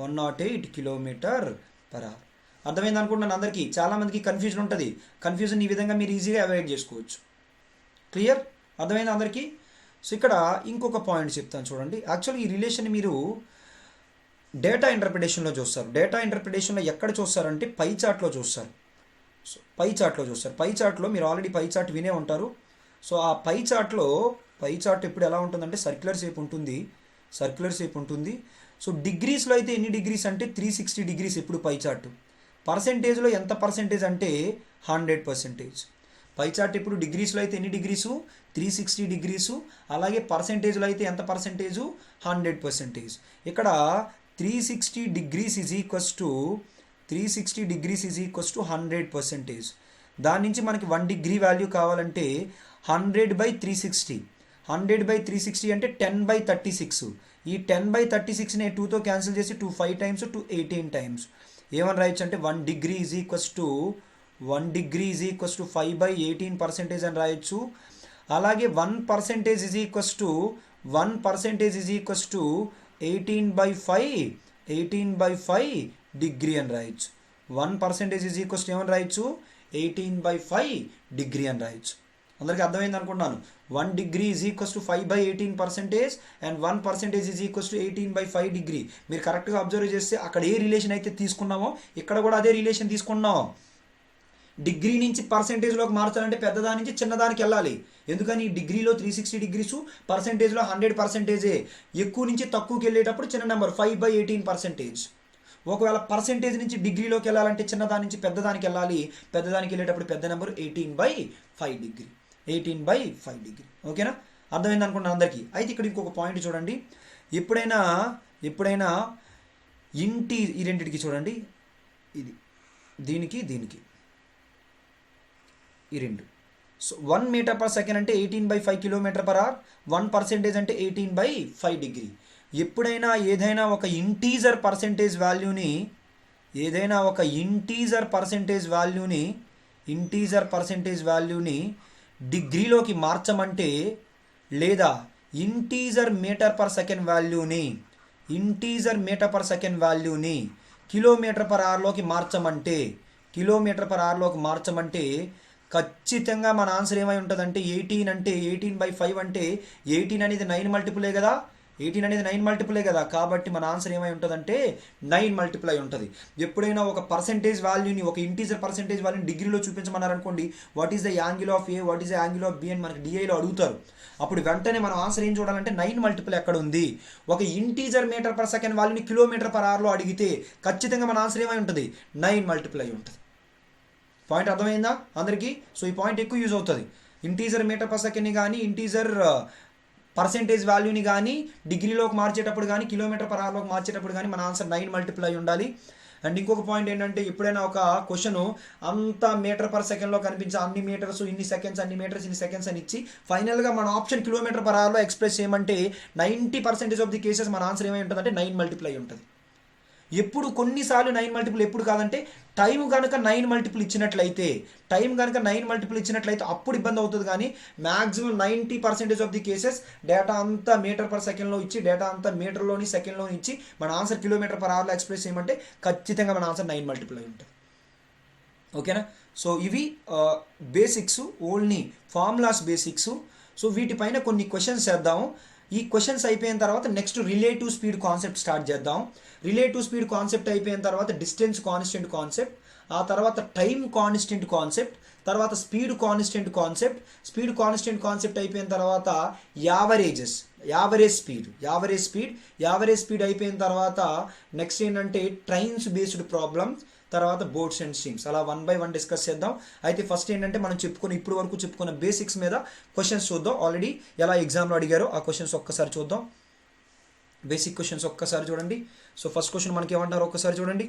108 kilometre per hour. అర్థమైంది అనుకుంటున్నాను అందరికీ. చాలామందికి కన్ఫ్యూజన్ ఉంటుంది. కన్ఫ్యూజన్ ఈ విధంగా మీరు ఈజీగా అవాయిడ్ చేసుకోవచ్చు. క్లియర్? అర్థమైంది అందరికీ? సో ఇక్కడ ఇంకొక పాయింట్ చెప్తాను చూడండి. యాక్చువల్లీ ఈ రిలేషన్ మీరు డేటా ఇంటర్ప్రిటేషన్లో చూస్తారు. డేటా ఇంటర్ప్రిటేషన్లో ఎక్కడ చూస్తారంటే పై చార్ట్లో చూస్తారు. సో పై చార్ట్లో మీరు ఆల్రెడీ పై చార్ట్ వినే ఉంటారు. సో ఆ పై చార్ట్ ఎప్పుడు ఎలా ఉంటుందంటే సర్క్యులర్ షేప్ ఉంటుంది. సో డిగ్రీస్లో అయితే ఎన్ని డిగ్రీస్ అంటే 360 degrees ఎప్పుడు పై చార్ట్. పర్సెంటేజ్లో ఎంత పర్సెంటేజ్ అంటే 100%. పై చార్ట్ ఇప్పుడు డిగ్రీస్లో అయితే ఎన్ని డిగ్రీసు? 360 degrees. అలాగే పర్సెంటేజ్లో అయితే ఎంత పర్సెంటేజు? 100%. ఇక్కడ 360 degrees ఈజ్ ఈక్వల్స్ టు 100%. దాని నుంచి మనకి 1 degree వాల్యూ కావాలంటే 100 by 360. 100 by 360 అంటే 10 by 36. ఈ 10 by 36ని 2తో క్యాన్సిల్ చేసి 2 5 times, 2 18 times. ఏమని రాయొచ్చు అంటే 1 డిగ్రీ ఈజ్ ఈక్వల్స్ టు 5/18% అని రాయొచ్చు. అలాగే 1% ఈజ్ ఈక్వల్స్ టు 18/5 డిగ్రీ అని రాయొచ్చు. 1% ఈజ్ ఈక్వల్స్ టు ఏమని రాయొచ్చు 18/5 డిగ్రీ అని రాయొచ్చు. అందరికీ అర్థమైంది అనుకుంటున్నాను. 1 degree is equals to 5/18% and 1% is equals to 18/5 degree. మీరు కరెక్ట్గా అబ్జర్వ్ చేస్తే అక్కడ ఏ రిలేషన్ అయితే తీసుకున్నామో ఇక్కడ కూడా అదే రిలేషన్ తీసుకున్నాం. డిగ్రీ నుంచి పర్సెంటేజ్లోకి మార్చాలంటే పెద్దదాని నుంచి చిన్నదానికి వెళ్ళాలి. ఎందుకని డిగ్రీలో 360 డిగ్రీస్, పర్సెంటేజ్లో 100%. ఎక్కువ నుంచి తక్కువకి వెళ్ళేటప్పుడు చిన్న నెంబర్ 5/18%. ఒకవేళ పర్సెంటేజ్ నుంచి డిగ్రీలోకి వెళ్ళాలంటే చిన్నదాని నుంచి పెద్దదానికి వెళ్ళాలి. పెద్దదానికి వెళ్ళేటప్పుడు పెద్ద నెంబర్ 18/5 డిగ్రీ. 18/5 డిగ్రీ. ఓకేనా, అర్థమైంది అనుకున్నాను అందరికీ. అయితే ఇక్కడ ఇంకొక పాయింట్ చూడండి. ఎప్పుడైనా ఈ రెండింటికి చూడండి, ఇది దీనికి ఈ రెండు. సో 1 మీటర్ పర్ సెకండ్ అంటే 18/5 km/h. 1% అంటే 18/5 డిగ్రీ. ఎప్పుడైనా ఏదైనా ఒక ఇంటీజర్ పర్సెంటేజ్ వాల్యూని డిగ్రీలోకి మార్చమంటే, లేదా ఇంటీజర్ మీటర్ పర్ సెకండ్ వాల్యూని కిలోమీటర్/హవర్లోకి మార్చమంటే ఖచ్చితంగా మన ఆన్సర్ ఏమై ఉంటుందంటే 18 అంటే 18/5 అంటే 18 అనేది 9 మల్టిపులే కదా. 18 అనేది 9 మల్టిపులే కదా. కాబట్టి మన ఆన్సర్ ఏమై ఉంటుందంటే 9 మల్టిపుల్ అయి ఉంటుంది. ఎప్పుడైనా ఒక పర్సెంటేజ్ వాల్యూని, ఒక ఇంటీజర్ పర్సెంటేజ్ వాల్యూని డిగ్రీలో చూపించమన్నారనుకోండి, what is the angle of A, what is the angle of B అని మనకి డిఐలో అడుగుతారు. అప్పుడు వెంటనే మనం ఆన్సర్ ఏం చూడాలంటే 9 మల్టిపుల్ ఎక్కడ ఉంది. ఒక ఇంటీజర్ మీటర్ పర్ సెకండ్ వాల్యూని కిలోమీటర్/హవర్లో అడిగితే ఖచ్చితంగా మన ఆన్సర్ ఏమై ఉంటుంది 9 మల్టిపుల్ అయి ఉంటుంది. పాయింట్ అర్థమైందా అందరికీ? సో ఈ పాయింట్ ఎక్కువ యూజ్ అవుతుంది. ఇంటీజర్ మీటర్ పర్ సెకండ్ని కానీ, ఇంటీజర్ పర్సెంటేజ్ వాల్యూని కానీ డిగ్రీలోకి మార్చేటప్పుడు కానీ, కిలోమీటర్/హవర్లోకి మార్చేటప్పుడు కానీ మన ఆన్సర్ 9 మల్టిపుల్ అయి ఉండాలి. అండ్ ఇంకొక పాయింట్ ఏంటంటే, ఎప్పుడైనా ఒక క్వశ్చన్ అంత మీటర్ పర్ సెకండ్లో కనిపించే అన్ని మీటర్స్ ఇన్ని సెకండ్స్, అన్ని మీటర్స్ ఇన్ని సెకండ్స్ అని ఇచ్చి ఫైనల్గా మన ఆప్షన్ కిలోమీటర్/హవర్లో ఎక్స్ప్రెస్ చేయమంటే 90% ఆఫ్ ది కేసెస్ మన ఆన్సర్ ఏమై ఉంటుందంటే 9 మల్టిపుల్ అయి ఉంటుంది. ఎప్పుడు కొన్నిసార్లు 9 మల్టిపుల్ ఎప్పుడు కాదంటే, టైం కనుక 9 మల్టిపుల్ ఇచ్చినట్లయితే అప్పుడు ఇబ్బంది అవుతుంది. కానీ maximum 90% of the cases data అంతా మీటర్ పర్ సెకండ్లో ఇచ్చి, డేటా అంతా మీటర్లోని సెకండ్లోని ఇచ్చి మన ఆన్సర్ కిలోమీటర్/హవర్లో ఎక్స్ప్రెస్ చేయమంటే ఖచ్చితంగా మన ఆన్సర్ 9 మల్టిపుల్ అయి ఉంటుంది. ఓకేనా? సో ఇవి basics, only formulas basics. So వీటిపైన కొన్ని క్వశ్చన్స్ చేద్దాము. ఈ క్వశ్చన్స్ అయిపోయిన తర్వాత next relative speed concept start చేద్దాం. రిలేటివ్ స్పీడ్ కాన్సెప్ట్ అయిపోయిన తర్వాత డిస్టెన్స్ కాన్స్టెంట్ కాన్సెప్ట్, ఆ తర్వాత టైం కాన్స్టెంట్ కాన్సెప్ట్, తర్వాత స్పీడ్ కాన్స్టెంట్ కాన్సెప్ట్ అయిపోయిన తర్వాత యావరేజ్ స్పీడ్ అయిపోయిన తర్వాత నెక్స్ట్ ఏంటంటే ట్రైన్స్ బేస్డ్ ప్రాబ్లమ్స్, తర్వాత బోట్స్ అండ్ స్ట్రీమ్స్. అలా 1 by 1 డిస్కస్ చేద్దాం. అయితే ఫస్ట్ ఏంటంటే మనం ఇప్పుడు వరకు చెప్పుకున్న బేసిక్స్ మీద క్వశ్చన్స్ చూద్దాం. ఆల్రెడీ ఎలా ఎగ్జామ్లో అడిగారో ఆ క్వశ్చన్స్ ఒక్కసారి చూద్దాం. బేసిక్ క్వశ్చన్స్ ఒక్కసారి చూడండి. సో ఫస్ట్ క్వశ్చన్ మనకి ఏమంటారు ఒక్కసారి చూడండి.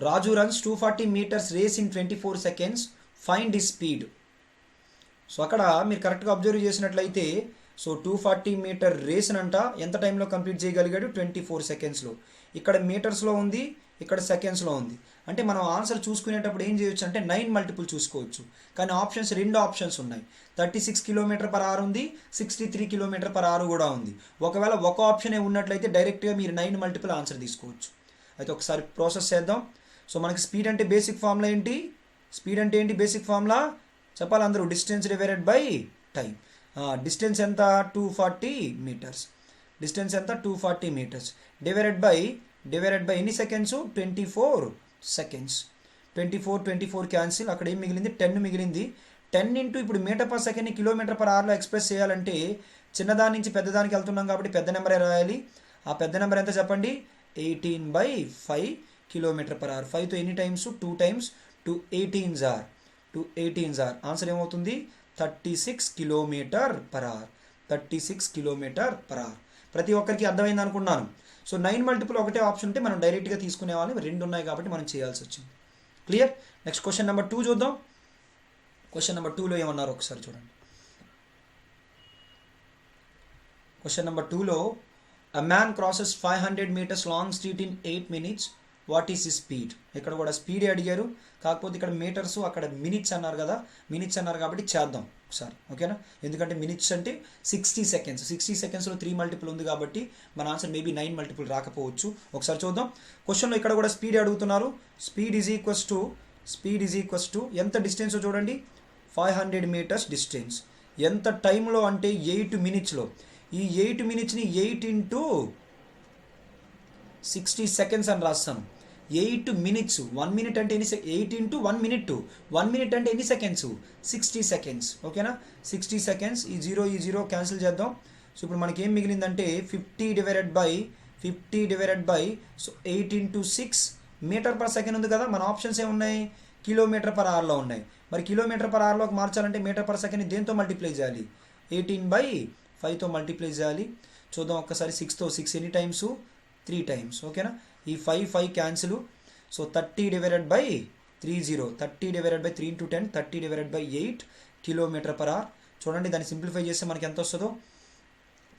Raju runs 240 meters race in 24 seconds, find the speed. So అక్కడ మీరు కరెక్ట్గా అబ్జర్వ్ చేసినట్లయితే, సో 240 meter రేస్ అంట ఎంత టైంలో కంప్లీట్ చేయగలిగాడు 24 secondsలో. ఇక్కడ మీటర్స్లో ఉంది, ఇక్కడ సెకండ్స్లో ఉంది. అంటే మనం ఆన్సర్ చూసుకునేటప్పుడు ఏం చేయొచ్చు అంటే 9 మల్టిపుల్ చూసుకోవచ్చు. కానీ రెండు ఆప్షన్స్ ఉన్నాయి. 36 km/h ఉంది, 63 km/h కూడా ఉంది. ఒకవేళ ఒక ఆప్షనే ఉన్నట్లయితే డైరెక్ట్గా మీరు 9 మల్టిపుల్ ఆన్సర్ తీసుకోవచ్చు. అయితే ఒకసారి ప్రాసెస్ చేద్దాం. సో మనకి స్పీడ్ అంటే బేసిక్ ఫార్ములా ఏంటి? బేసిక్ ఫార్ములా చెప్పాలి అందరూ. Distance divided by time. Distance ఎంత 240 meters. డివైడెడ్ బై ఎన్ని సెకండ్స్ 24 seconds. 24 క్యాన్సిల్. అక్కడ ఏం మిగిలింది 10 మిగిలింది. 10 ఇంటూ ఇప్పుడు మీటర్ పర్ సెకండ్ని కిలోమీటర్/హవర్లో ఎక్స్ప్రెస్ చేయాలంటే చిన్నదాని నుంచి పెద్దదానికి వెళ్తున్నాం కాబట్టి పెద్ద నెంబరే రాయాలి. ఆ పెద్ద నెంబర్ ఎంత చెప్పండి 18/5 km/h. 5తో ఎన్ని times 2 times, 2 18s are. Answer ఏమవుతుంది 36 km/h. ప్రతి ఒక్కరికి అర్థమైంది అనుకున్నాను. సో 9 మల్టిపుల్ ఒకటే ఆప్షన్ ఉంటే మనం డైరెక్ట్గా తీసుకునే వాళ్ళం. 2 ఉన్నాయి కాబట్టి మనం చేయాల్సి వచ్చింది. క్లియర్? నెక్స్ట్ క్వశ్చన్ నెంబర్ 2 చూద్దాం. క్వశ్చన్ నెంబర్ 2లో ఏమన్నారు ఒకసారి చూడండి. క్వశ్చన్ నెంబర్ 2లో A man crosses 500 meters long street in 8 minutes. What is speed? ఇక్కడ కూడా స్పీడే అడిగారు, కాకపోతే ఇక్కడ మీటర్స్ అక్కడ మినిట్స్ అన్నారు కదా, మినిట్స్ అన్నారు కాబట్టి చేద్దాం ఒకసారి, ఓకేనా? ఎందుకంటే మినిట్స్ అంటే 60 సెకండ్స్, 60 సెకండ్స్లో 3 మల్టిపుల్ ఉంది కాబట్టి మన ఆన్సర్ మేబీ 9 మల్టిపుల్ రాకపోవచ్చు. ఒకసారి చూద్దాం. క్వశ్చన్లో ఇక్కడ కూడా స్పీడ్ అడుగుతున్నారు. స్పీడ్ ఈజ్ ఈక్వల్స్ టు ఎంత డిస్టెన్స్ చూడండి, 500 మీటర్స్ డిస్టెన్స్. ఎంత టైంలో అంటే 8 మినిట్స్లో. ఈ 8 మినిట్స్ని 8 ఇంటూ 60 సెకండ్స్ అని రాస్తాను. 8 మినిట్స్, 1 మినిట్ అంటే 8 ఇంటూ 1 మినిట్, 1 మినిట్ అంటే ఎన్ని సెకండ్స్? 60 సెకండ్స్, ఓకేనా? 60 సెకండ్స్. ఈ జీరో క్యాన్సిల్ చేద్దాం. సో ఇప్పుడు మనకి ఏం మిగిలిందంటే 50 divided by so 8 into 6 metre per second ఉంది కదా. మన ఆప్షన్స్ ఏమున్నాయి? కిలోమీటర్ పర్ అవర్లో ఉన్నాయి. మరి కిలోమీటర్ పర్ అవర్లోకి మార్చాలంటే మీటర్ పర్ సెకండ్ దేంతో మల్టిప్లై చేయాలి? 18/5తో మల్టిప్లై చేయాలి. చూద్దాం ఒక్కసారి. 6తో 6 ఎన్ని టైమ్స్? 3 టైమ్స్, ఓకేనా? ఈ 5 cancel. So 30 divided by 30, 30 divided by 3 into 10, 30 divided by 8 kilometre per hour. చూడండి దాన్ని సింప్లిఫై చేస్తే మనకి ఎంత వస్తుందో.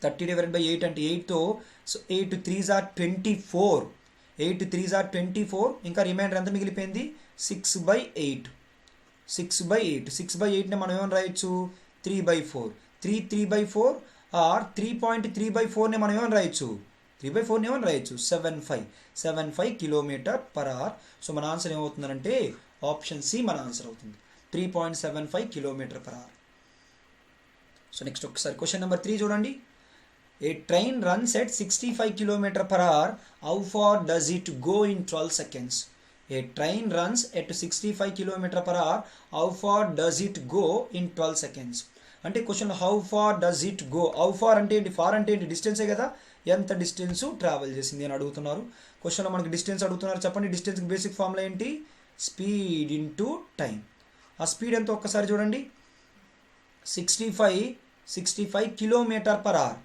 30 డివైడెడ్ బై 8 అంటే 8తో, so 8 3s are 24, 8 3s are 24. ఇంకా రిమైండర్ ఎంత మిగిలిపోయింది? 6/8, 6/8ని మనం ఏమని రాయొచ్చు? 3/4, 3/4 ఆర్ 3.3/4ని మనం ఏమని రాయొచ్చు? 3/4ని ఏమని రాయొచ్చు? 75 కిలోమీటర్ పర్ అవర్. సో మన ఆన్సర్ ఏమవుతుందంటే ఆప్షన్ సి మన ఆన్సర్ అవుతుంది, 3.75 kilometre per hour. So next ఒకసారి క్వశ్చన్ నెంబర్ 3 చూడండి. A train runs at 65 kilometre per hour, how far does it go in 12 seconds? A train runs at 65 kilometre per hour, how far does it go in 12 seconds. అంటే question how far does it go. How far అంటే ఏంటి? Far అంటే ఏంటి? డిస్టెన్సే కదా. ఎంత distance travel చేసింది అని అడుగుతున్నారు. క్వశ్చన్లో మనకి డిస్టెన్స్ అడుగుతున్నారు. చెప్పండి, డిస్టెన్స్కి బేసిక్ ఫార్ములా ఏంటి? Speed into time. ఆ స్పీడ్ ఎంత ఒక్కసారి చూడండి. 65 kilometre per hour.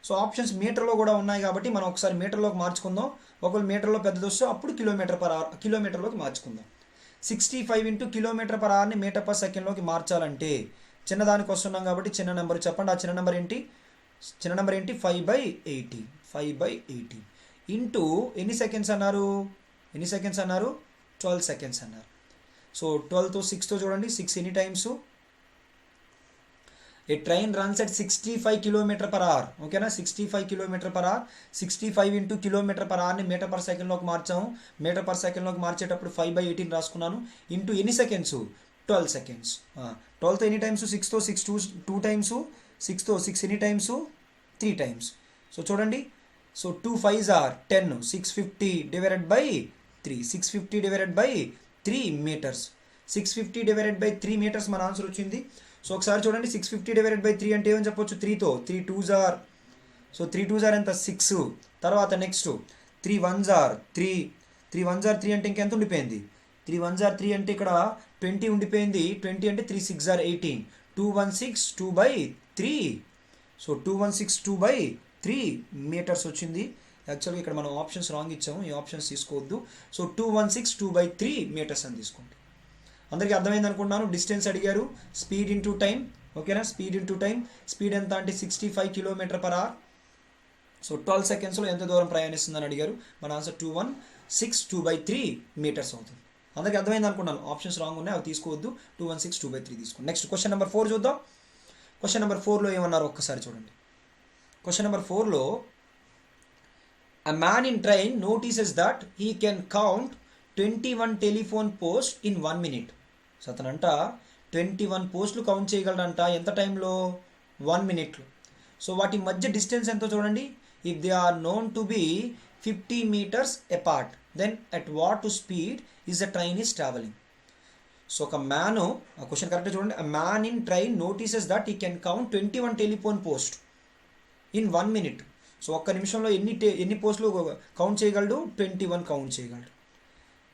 So options మీటర్లో కూడా ఉన్నాయి కాబట్టి మనం ఒకసారి మీటర్లోకి మార్చుకుందాం. ఒకవేళ మీటర్లో పెద్దది వస్తే అప్పుడు కిలోమీటర్ పర్ అవర్, కిలోమీటర్లోకి మార్చుకుందాం. 65 ఇంటూ కిలోమీటర్ పర్ అవర్ని మీటర్ పర్ సెకండ్లోకి మార్చాలంటే చిన్నదానికి వస్తున్నాం కాబట్టి చిన్న నెంబర్ చెప్పండి. ఆ చిన్న నెంబర్ ఏంటి? 5/80 ఇంటూ ఎన్ని సెకండ్స్ అన్నారు? 12 సెకండ్స్ అన్నారు. సో 12తో 6తో చూడండి, 6 ఎన్ని times? A train runs at 65 kilometre per hour, ఓకేనా? 65 kilometre per hour. 65 into kilometre per అవర్ని మీటర్ పర్ సెకండ్లోకి మార్చాము. మీటర్ పర్ సెకండ్లోకి మార్చేటప్పుడు 5/18 రాసుకున్నాను. ఇంటూ ఎన్ని సెకండ్స్? 12 సెకండ్స్. 12తో ఎన్ని టైమ్స్? 6తో 6 2 టైమ్స్, 6తో 6 ఎన్ని టైమ్స్? 3 టైమ్స్. సో చూడండి, so 2 5s are 10, 650 divided by 3, 650 divided by 3 metres. 650 divided by 3 metres మన ఆన్సర్ వచ్చింది. సో ఒకసారి చూడండి, 650 డివైడెడ్ బై 3 అంటే ఏమని చెప్పొచ్చు? 3తో 3 2s are, so 3 2s are ఎంత? 6. తర్వాత next 3 1s are 3, 3 1s are 3 అంటే ఇంకెంత ఉండిపోయింది? 3 1s are 3 అంటే ఇక్కడ 20 ఉండిపోయింది. 20 అంటే 3 6s are 18, 216 2/3. సో 216 2/3 మీటర్స్ వచ్చింది. యాక్చువల్గా ఇక్కడ మనం ఆప్షన్స్ రాంగ్ ఇచ్చాము, ఈ ఆప్షన్స్ తీసుకోవద్దు. సో 216 2/3 మీటర్స్ అని తీసుకోండి. అందరికీ అర్థమైంది అనుకుంటున్నాను. డిస్టెన్స్ అడిగారు, స్పీడ్ ఇంటూ టైం, ఓకేనా? Speed into time. స్పీడ్ ఎంత అంటే 65 కిలోమీటర్ పర్ అవర్. సో 12 సెకండ్స్లో ఎంత దూరం ప్రయాణిస్తుందని అడిగారు. మన ఆన్సర్ 216 2/3 మీటర్స్ అవుతుంది. అందరికీ అర్థమైంది అనుకున్నాను. ఆప్షన్స్ రాంగ్ ఉన్నాయి, అవి తీసుకోవద్దు. 216 2/3 తీసుకోండి. నెక్స్ట్ క్వశ్చన్ నెంబర్ 4 చూద్దాం. క్వశ్చన్ నెంబర్ 4లో ఏమన్నారు ఒక్కసారి చూడండి. క్వశ్చన్ నెంబర్ 4లో a man in train notices that he can count 21 telephone post in 1 minute. So అతనంట 21 పోస్టులు కౌంట్ చేయగలడంట. ఎంత టైంలో? 1 minute. సో వాటి మధ్య డిస్టెన్స్ ఎంతో చూడండి. If they are known to be 50 meters apart, then at what speed is the train is travelling. So ఒక man, ఆ క్వశ్చన్ కరెక్ట్గా చూడండి. A man in train notices that he can count 21 telephone post in 1 minute. So ఒక్క నిమిషంలో ఎన్ని పోస్టులు count చేయగలడు? 21 count చేయగలడు.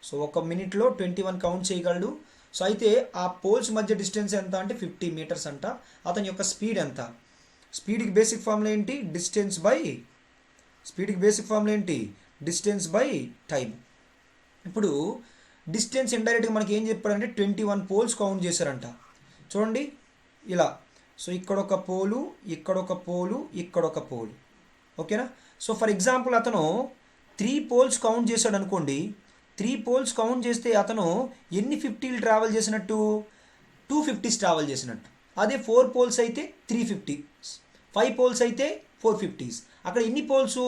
సో ఒక మినిట్లో 21 కౌంట్ చేయగలడు. సో అయితే ఆ పోల్స్ మధ్య డిస్టెన్స్ ఎంత అంటే 50 మీటర్స్ అంట. అతని యొక్క స్పీడ్ ఎంత? స్పీడ్కి బేసిక్ ఫార్ములా ఏంటి? Distance by time. ఇప్పుడు డిస్టెన్స్ ఇండైరెక్ట్గా మనకి ఏం చెప్పాడంటే 21 పోల్స్ కౌంట్ చేశారంట. చూడండి ఇలా. సో ఇక్కడ ఒక పోలు, ఇక్కడ ఒక పోలు, ఇక్కడ ఒక పోలు, ఓకేనా? సో ఫర్ ఎగ్జాంపుల్ అతను 3 పోల్స్ కౌంట్ చేశాడు అనుకోండి. 3 పోల్స్ కౌంట్ చేస్తే అతను ఎన్ని 50లు ట్రావెల్ చేసినట్టు? 250s ట్రావెల్ చేసినట్టు. అదే 4 పోల్స్ అయితే 350, 5 పోల్స్ అయితే 450s. అక్కడ ఎన్ని పోల్స్?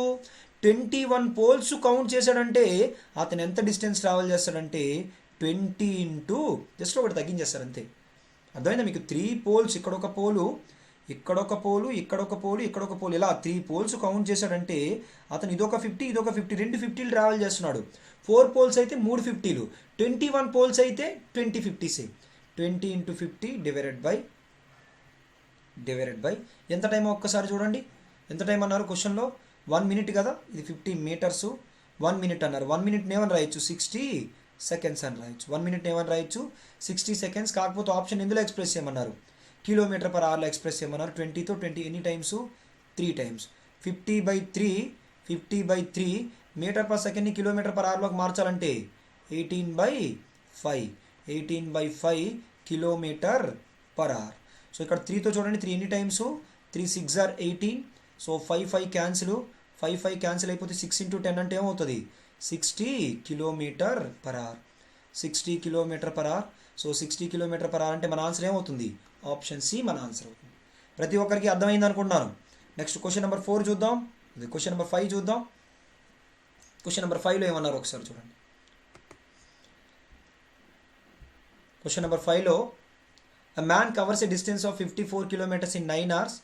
21 పోల్స్ కౌంట్ చేశాడంటే అతను ఎంత డిస్టెన్స్ ట్రావెల్ చేస్తాడంటే 20 ఇంటూ జస్ట్ ఒకటి తగ్గించేస్తారు అంతే. అర్థమైందా మీకు? 3 పోల్స్, ఇక్కడొక పోలు, ఇక్కడొక పోలు, ఇక్కడొక పోలు, ఇక్కడొక పోలు, ఇలా 3 పోల్స్ కౌంట్ చేశాడంటే అతను ఇదొక 50, ఇదొక 50, 2 50లు ట్రావెల్ చేస్తున్నాడు. 4 పోల్స్ అయితే 3 50లు, 21 పోల్స్ అయితే 20 50s. 20 ఇంటూ 50 డివైడెడ్ బై ఎంత టైం ఒక్కసారి చూడండి. ఎంత టైం అన్నారు క్వశ్చన్లో? 1 మినిట్ కదా, ఇది 50 మీటర్స్. 1 మినిట్ అన్నారు. 1 మినిట్ని ఏమని రాయొచ్చు? 60 సెకండ్స్ అని రాయొచ్చు. 1 మినిట్ని ఏమని రాయొచ్చు? 60 సెకండ్స్. కాకపోతే ఆప్షన్ ఎందులో ఎక్స్ప్రెస్ చేయమన్నారు? కిలోమీటర్ పర్ అవర్లో ఎక్స్ప్రెస్ చేయమన్నారు. 20తో 20 ఎన్ని టైమ్స్? 3 టైమ్స్. 50/3 మీటర్ పర్ సెకండ్ని కిలోమీటర్ పర్ అవర్లోకి మార్చాలంటే 18/5 కిలోమీటర్ పర్ అవర్. సో ఇక్కడ 3తో చూడండి, 3 ఎన్ని times? 3 6 are 18. So 5 cancel, 5 cancel అయిపోతే 6 ఇంటూ 10 అంటే ఏమవుతుంది? 60 kilometre per hour. 60 kilometre per hour. So 60 kilometre per hour అంటే మన ఆన్సర్ ఏమవుతుంది? ఆప్షన్ సి మన ఆన్సర్ అవుతుంది. ప్రతి ఒక్కరికి అర్థమైంది అనుకుంటున్నాను. నెక్స్ట్ క్వశ్చన్ నెంబర్ 4 చూద్దాం. క్వశ్చన్ నెంబర్ 5 చూద్దాం. క్వశ్చన్ నెంబర్ 5లో ఏమన్నారు ఒకసారి చూడండి. క్వశ్చన్ నెంబర్ 5లో a man covers a distance of 54 kilometers in 9 hours.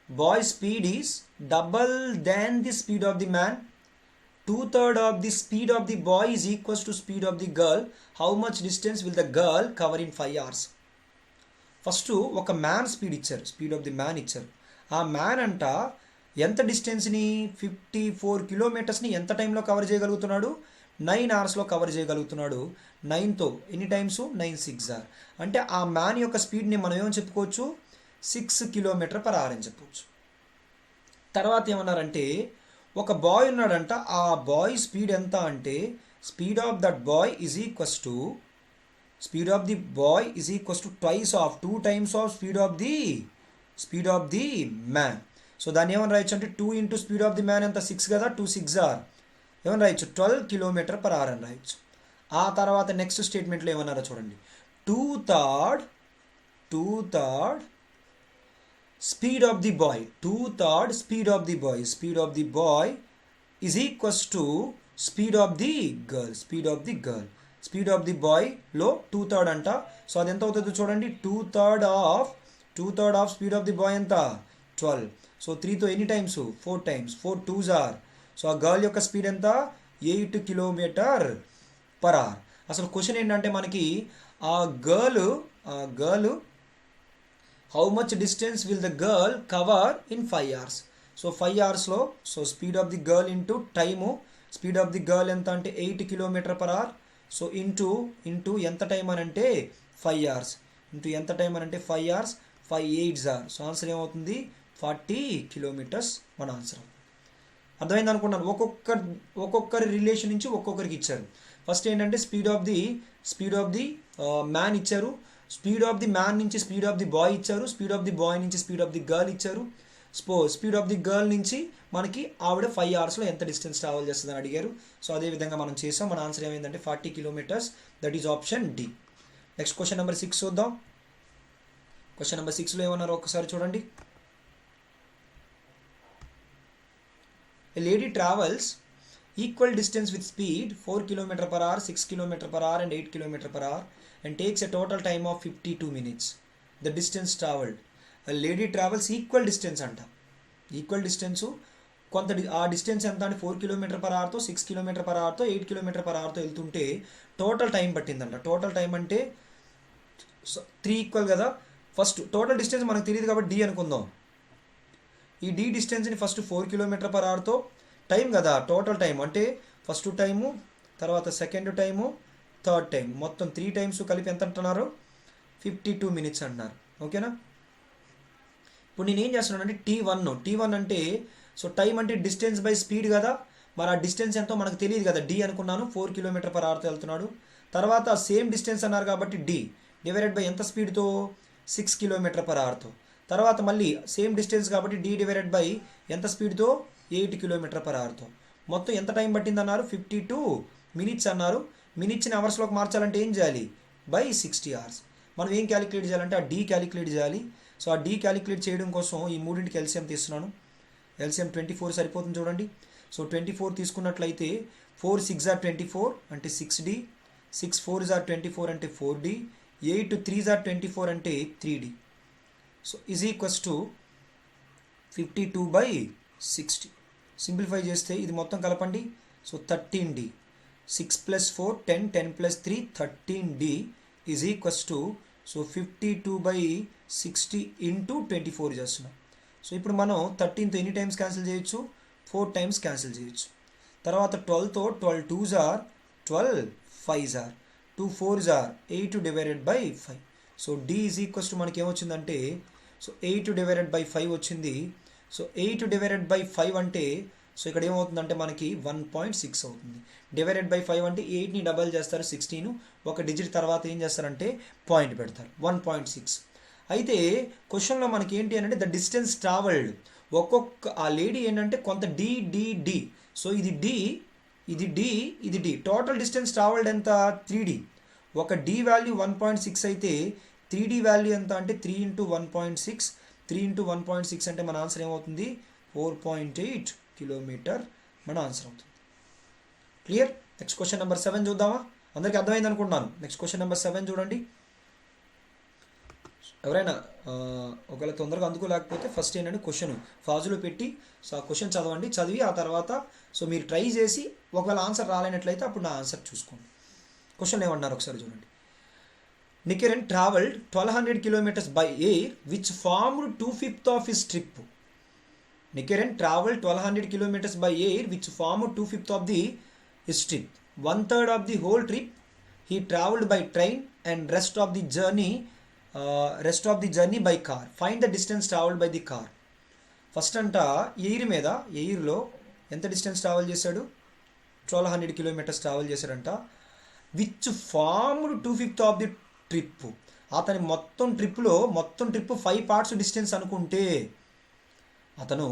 Boy's speed is double than the speed of the man. 2/3 of the speed of the boy is equals to speed of the girl. How much distance will the girl cover in 5 hours? First ఒక man speed ఇచ్చారు, speed of the man ఇచ్చారు. ఆ man అంట ఎంత డిస్టెన్స్ని? 54 కిలోమీటర్స్ని ఎంత టైంలో cover చేయగలుగుతున్నాడు? 9 అవర్స్లో cover చేయగలుగుతున్నాడు. 9తో ఎన్ని టైమ్స్? 9 6 ఆర్. అంటే ఆ మ్యాన్ యొక్క స్పీడ్ని మనం ఏమని చెప్పుకోవచ్చు? 6 కిలోమీటర్ పర్ అవర్ అని చెప్పవచ్చు. తర్వాత ఏమన్నారంటే ఒక బాయ్ ఉన్నాడంట, ఆ బాయ్ స్పీడ్ ఎంత అంటే speed of that boy is equals to twice of 2 times of speed of the man. So దాన్ని ఏమని రాయొచ్చు అంటే 2 into speed of the man ఎంత? 6 కదా, 2 6 ఆర్ ఏమని రాయొచ్చు? 12 కిలోమీటర్ పర్ అవర్ అని రాయొచ్చు. ఆ తర్వాత నెక్స్ట్ స్టేట్మెంట్లో ఏమన్నారో చూడండి. 2/3 speed of the boy, 2/3 speed of the boy is equals to speed of the girl. Speed of the బాయ్లో 2/3 అంట. సో అది ఎంత అవుతుందో చూడండి. 2/3 of speed of the boy ఎంత? 12. సో 3తో ఎన్ని times? 4 times. 4 2s are. So ఆ గర్ల్ యొక్క స్పీడ్ ఎంత? 8 కిలోమీటర్ పర్ అవర్. అసలు క్వశ్చన్ ఏంటంటే మనకి ఆ girl how much distance will the girl cover in 5 hours. So 5 hoursలో so speed of the girl into time. Speed of the girl ఎంత అంటే 8 kilometre per hour. So into ఎంత time అని అంటే 5 hours. ఇంటూ ఎంత టైం అని అంటే 5 hours. 5 8s are. So answer ఏమవుతుంది? 40 కిలోమీటర్స్ మన ఆన్సర్. అర్థమైంది అనుకున్నాను. ఒక్కొక్కరి రిలేషన్ నుంచి ఒక్కొక్కరికి ఇచ్చారు. ఫస్ట్ ఏంటంటే స్పీడ్ ఆఫ్ ది మ్యాన్ ఇచ్చారు. స్పీడ్ ఆఫ్ ది మ్యాన్ నుంచి స్పీడ్ ఆఫ్ ది బాయ్ ఇచ్చారు. స్పీడ్ ఆఫ్ ది బాయ్ నుంచి స్పీడ్ ఆఫ్ ది గర్ల్ ఇచ్చారు. స్పీడ్ ఆఫ్ ది గర్ల్ నుంచి మనకి ఆవిడ 5 hoursలో ఎంత డిస్టెన్స్ ట్రావెల్ చేస్తుందని అడిగారు. సో అదేవిధంగా మనం చేసాం. మన ఆన్సర్ ఏమైందంటే 40 kilometers. That is option D. Next question number 6 చూద్దాం. క్వశ్చన్ నెంబర్ 6లో ఏమన్నారో ఒకసారి చూడండి. A lady travels equal distance with speed 4 km per hour, 6 km per hour and 8 km per hour and takes a total time of 52 minutes. The distance traveled. A lady travels equal distance అంట. Equal distance కొంత ఆ distance ఎంత అంటే 4 km per hourతో 6 km per hourతో 8 km per hourతో వెళ్తుంటే total time పట్టిందంట. Total time అంటే 3 equal కదా. First total distance మనకు తెలియదు కాబట్టి డి అనుకుందాం. ఈ డి డిస్టెన్స్ని ఫస్ట్ 4 km per hourతో టైం కదా, టోటల్ టైం అంటే ఫస్ట్ టైము, తర్వాత సెకండ్ టైము, థర్డ్ టైం, మొత్తం 3 times కలిపి ఎంత అంటున్నారు? 52 minutes అంటున్నారు. ఓకేనా? ఇప్పుడు నేను ఏం చేస్తున్నాను అంటే T1 అంటే సో టైం అంటే డిస్టెన్స్ బై స్పీడ్ కదా. మరి ఆ డిస్టెన్స్ ఎంతో మనకు తెలియదు కదా. డి అనుకున్నాను, 4 km per hourతో వెళ్తున్నాడు. తర్వాత సేమ్ డిస్టెన్స్ అన్నారు కాబట్టి డి డివైడెడ్ బై ఎంత స్పీడ్తో? 6 km per hourతో. తర్వాత మళ్ళీ సేమ్ డిస్టెన్స్ కాబట్టి డి డివైడెడ్ బై ఎంత స్పీడ్తో? 8 km/hతో. మొత్తం ఎంత టైం పట్టింది అన్నారు? 52 minutes అన్నారు. మినిట్స్ని అవర్స్లోకి మార్చాలంటే ఏం చేయాలి? By 60 hours. మనం ఏం క్యాలిక్యులేట్ చేయాలంటే ఆ డీ క్యాలిక్యులేట్ చేయాలి. సో ఆ డీ క్యాలిక్యులేట్ చేయడం కోసం ఈ మూడింటికి ఎల్సిఎం తీస్తున్నాను. ఎల్సిఎం 24 సరిపోతుంది చూడండి. సో 24 తీసుకున్నట్లయితే 4 6 are 24 అంటే 6D, 6 4 are 24 అంటే 4D, 8 3 are 24 అంటే 3D. So is equals to 52/60. Simplify చేస్తే ఇది మొత్తం కలపండి. So 13D, 6 + 4 10, 10 + 3 13D is equals to so 52/60 into 24 చేస్తున్నాం. సో ఇప్పుడు మనం 13తో ఎన్ని టైమ్స్ క్యాన్సిల్ చేయొచ్చు? 4 టైమ్స్ క్యాన్సిల్ చేయొచ్చు. తర్వాత 12తో 12 2s are 12 5s are 2 4s are 8/5. So D is equals to మనకి ఏమొచ్చిందంటే సో 8/5 వచ్చింది. సో 8/5 అంటే సో ఇక్కడ ఏమవుతుందంటే మనకి 1.6 అవుతుంది. /5 అంటే 8ని డబల్ చేస్తారు 16, ఒక డిజిట్ తర్వాత ఏం చేస్తారంటే పాయింట్ పెడతారు 1.6. అయితే క్వశ్చన్లో మనకి ఏంటి అంటే ద డిస్టెన్స్ ట్రావెల్డ్, ఒక్కొక్క ఆ లేడీ ఏంటంటే కొంత డి. సో ఇది డి, ఇది డి, ఇది డి. టోటల్ డిస్టెన్స్ ట్రావెల్డ్ ఎంత? 3D. ఒక డి వాల్యూ 1.6 అయితే 3D వాల్యూ ఎంత అంటే 3 × 1.6. 3 × 1.6 అంటే మన ఆన్సర్ ఏమవుతుంది? 4.8 కిలోమీటర్ మన ఆన్సర్ అవుతుంది. క్లియర్? నెక్స్ట్ క్వశ్చన్ నెంబర్ 7 చూద్దామా? అందరికీ అర్థమైంది అనుకుంటున్నాను. నెక్స్ట్ క్వశ్చన్ నెంబర్ 7 చూడండి. ఎవరైనా ఒకవేళ తొందరగా అందుకోలేకపోతే ఫస్ట్ ఏంటంటే క్వశ్చన్ ఫాజులో పెట్టి సో ఆ క్వశ్చన్ చదవండి. చదివి ఆ తర్వాత సో మీరు ట్రై చేసి ఒకవేళ ఆన్సర్ రాలేనట్లయితే అప్పుడు నా ఆన్సర్ చూసుకోండి. క్వశ్చన్ ఏమన్నారు ఒకసారి చూడండి. నికెరన్ travelled 1200 kilometers by air which formed 2/5 of his trip. Nikiren traveled 1200 kilometers by air which formed 2/5 of his trip. 1/3 of the whole trip he traveled by train and rest of the journey by car. Find the distance traveled by the car. First అంట ఎయిర్లో ఎంత distance travel చేశాడు? 1200 kilometers travel చేశాడంట. Which formed 2/5 of the trip. అతని మొత్తం trip 5 parts distance అనుకుంటే, అతను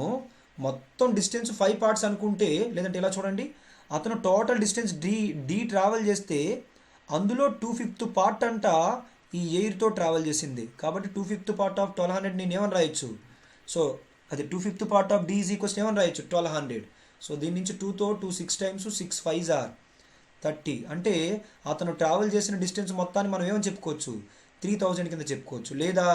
మొత్తం distance 5 parts అనుకుంటే, లేదంటే ఇలా చూడండి, అతను టోటల్ డిస్టెన్స్ డి ట్రావెల్ చేస్తే అందులో 2/5 part అంట ఈ ఎయిర్తో ట్రావెల్ చేసింది. కాబట్టి 2/5 part ఆఫ్ 1200 నేను ఏమని రాయొచ్చు? సో అది 2/5 part of D is equals ఏమని రాయొచ్చు? 1200. సో దీని నుంచి 2తో 2 6 times 6 5s are 30. అంటే అతను ట్రావెల్ చేసిన డిస్టెన్స్ మొత్తాన్ని మనం ఏమని చెప్పుకోవచ్చు? 3000 కింద చెప్పుకోవచ్చు. లేదా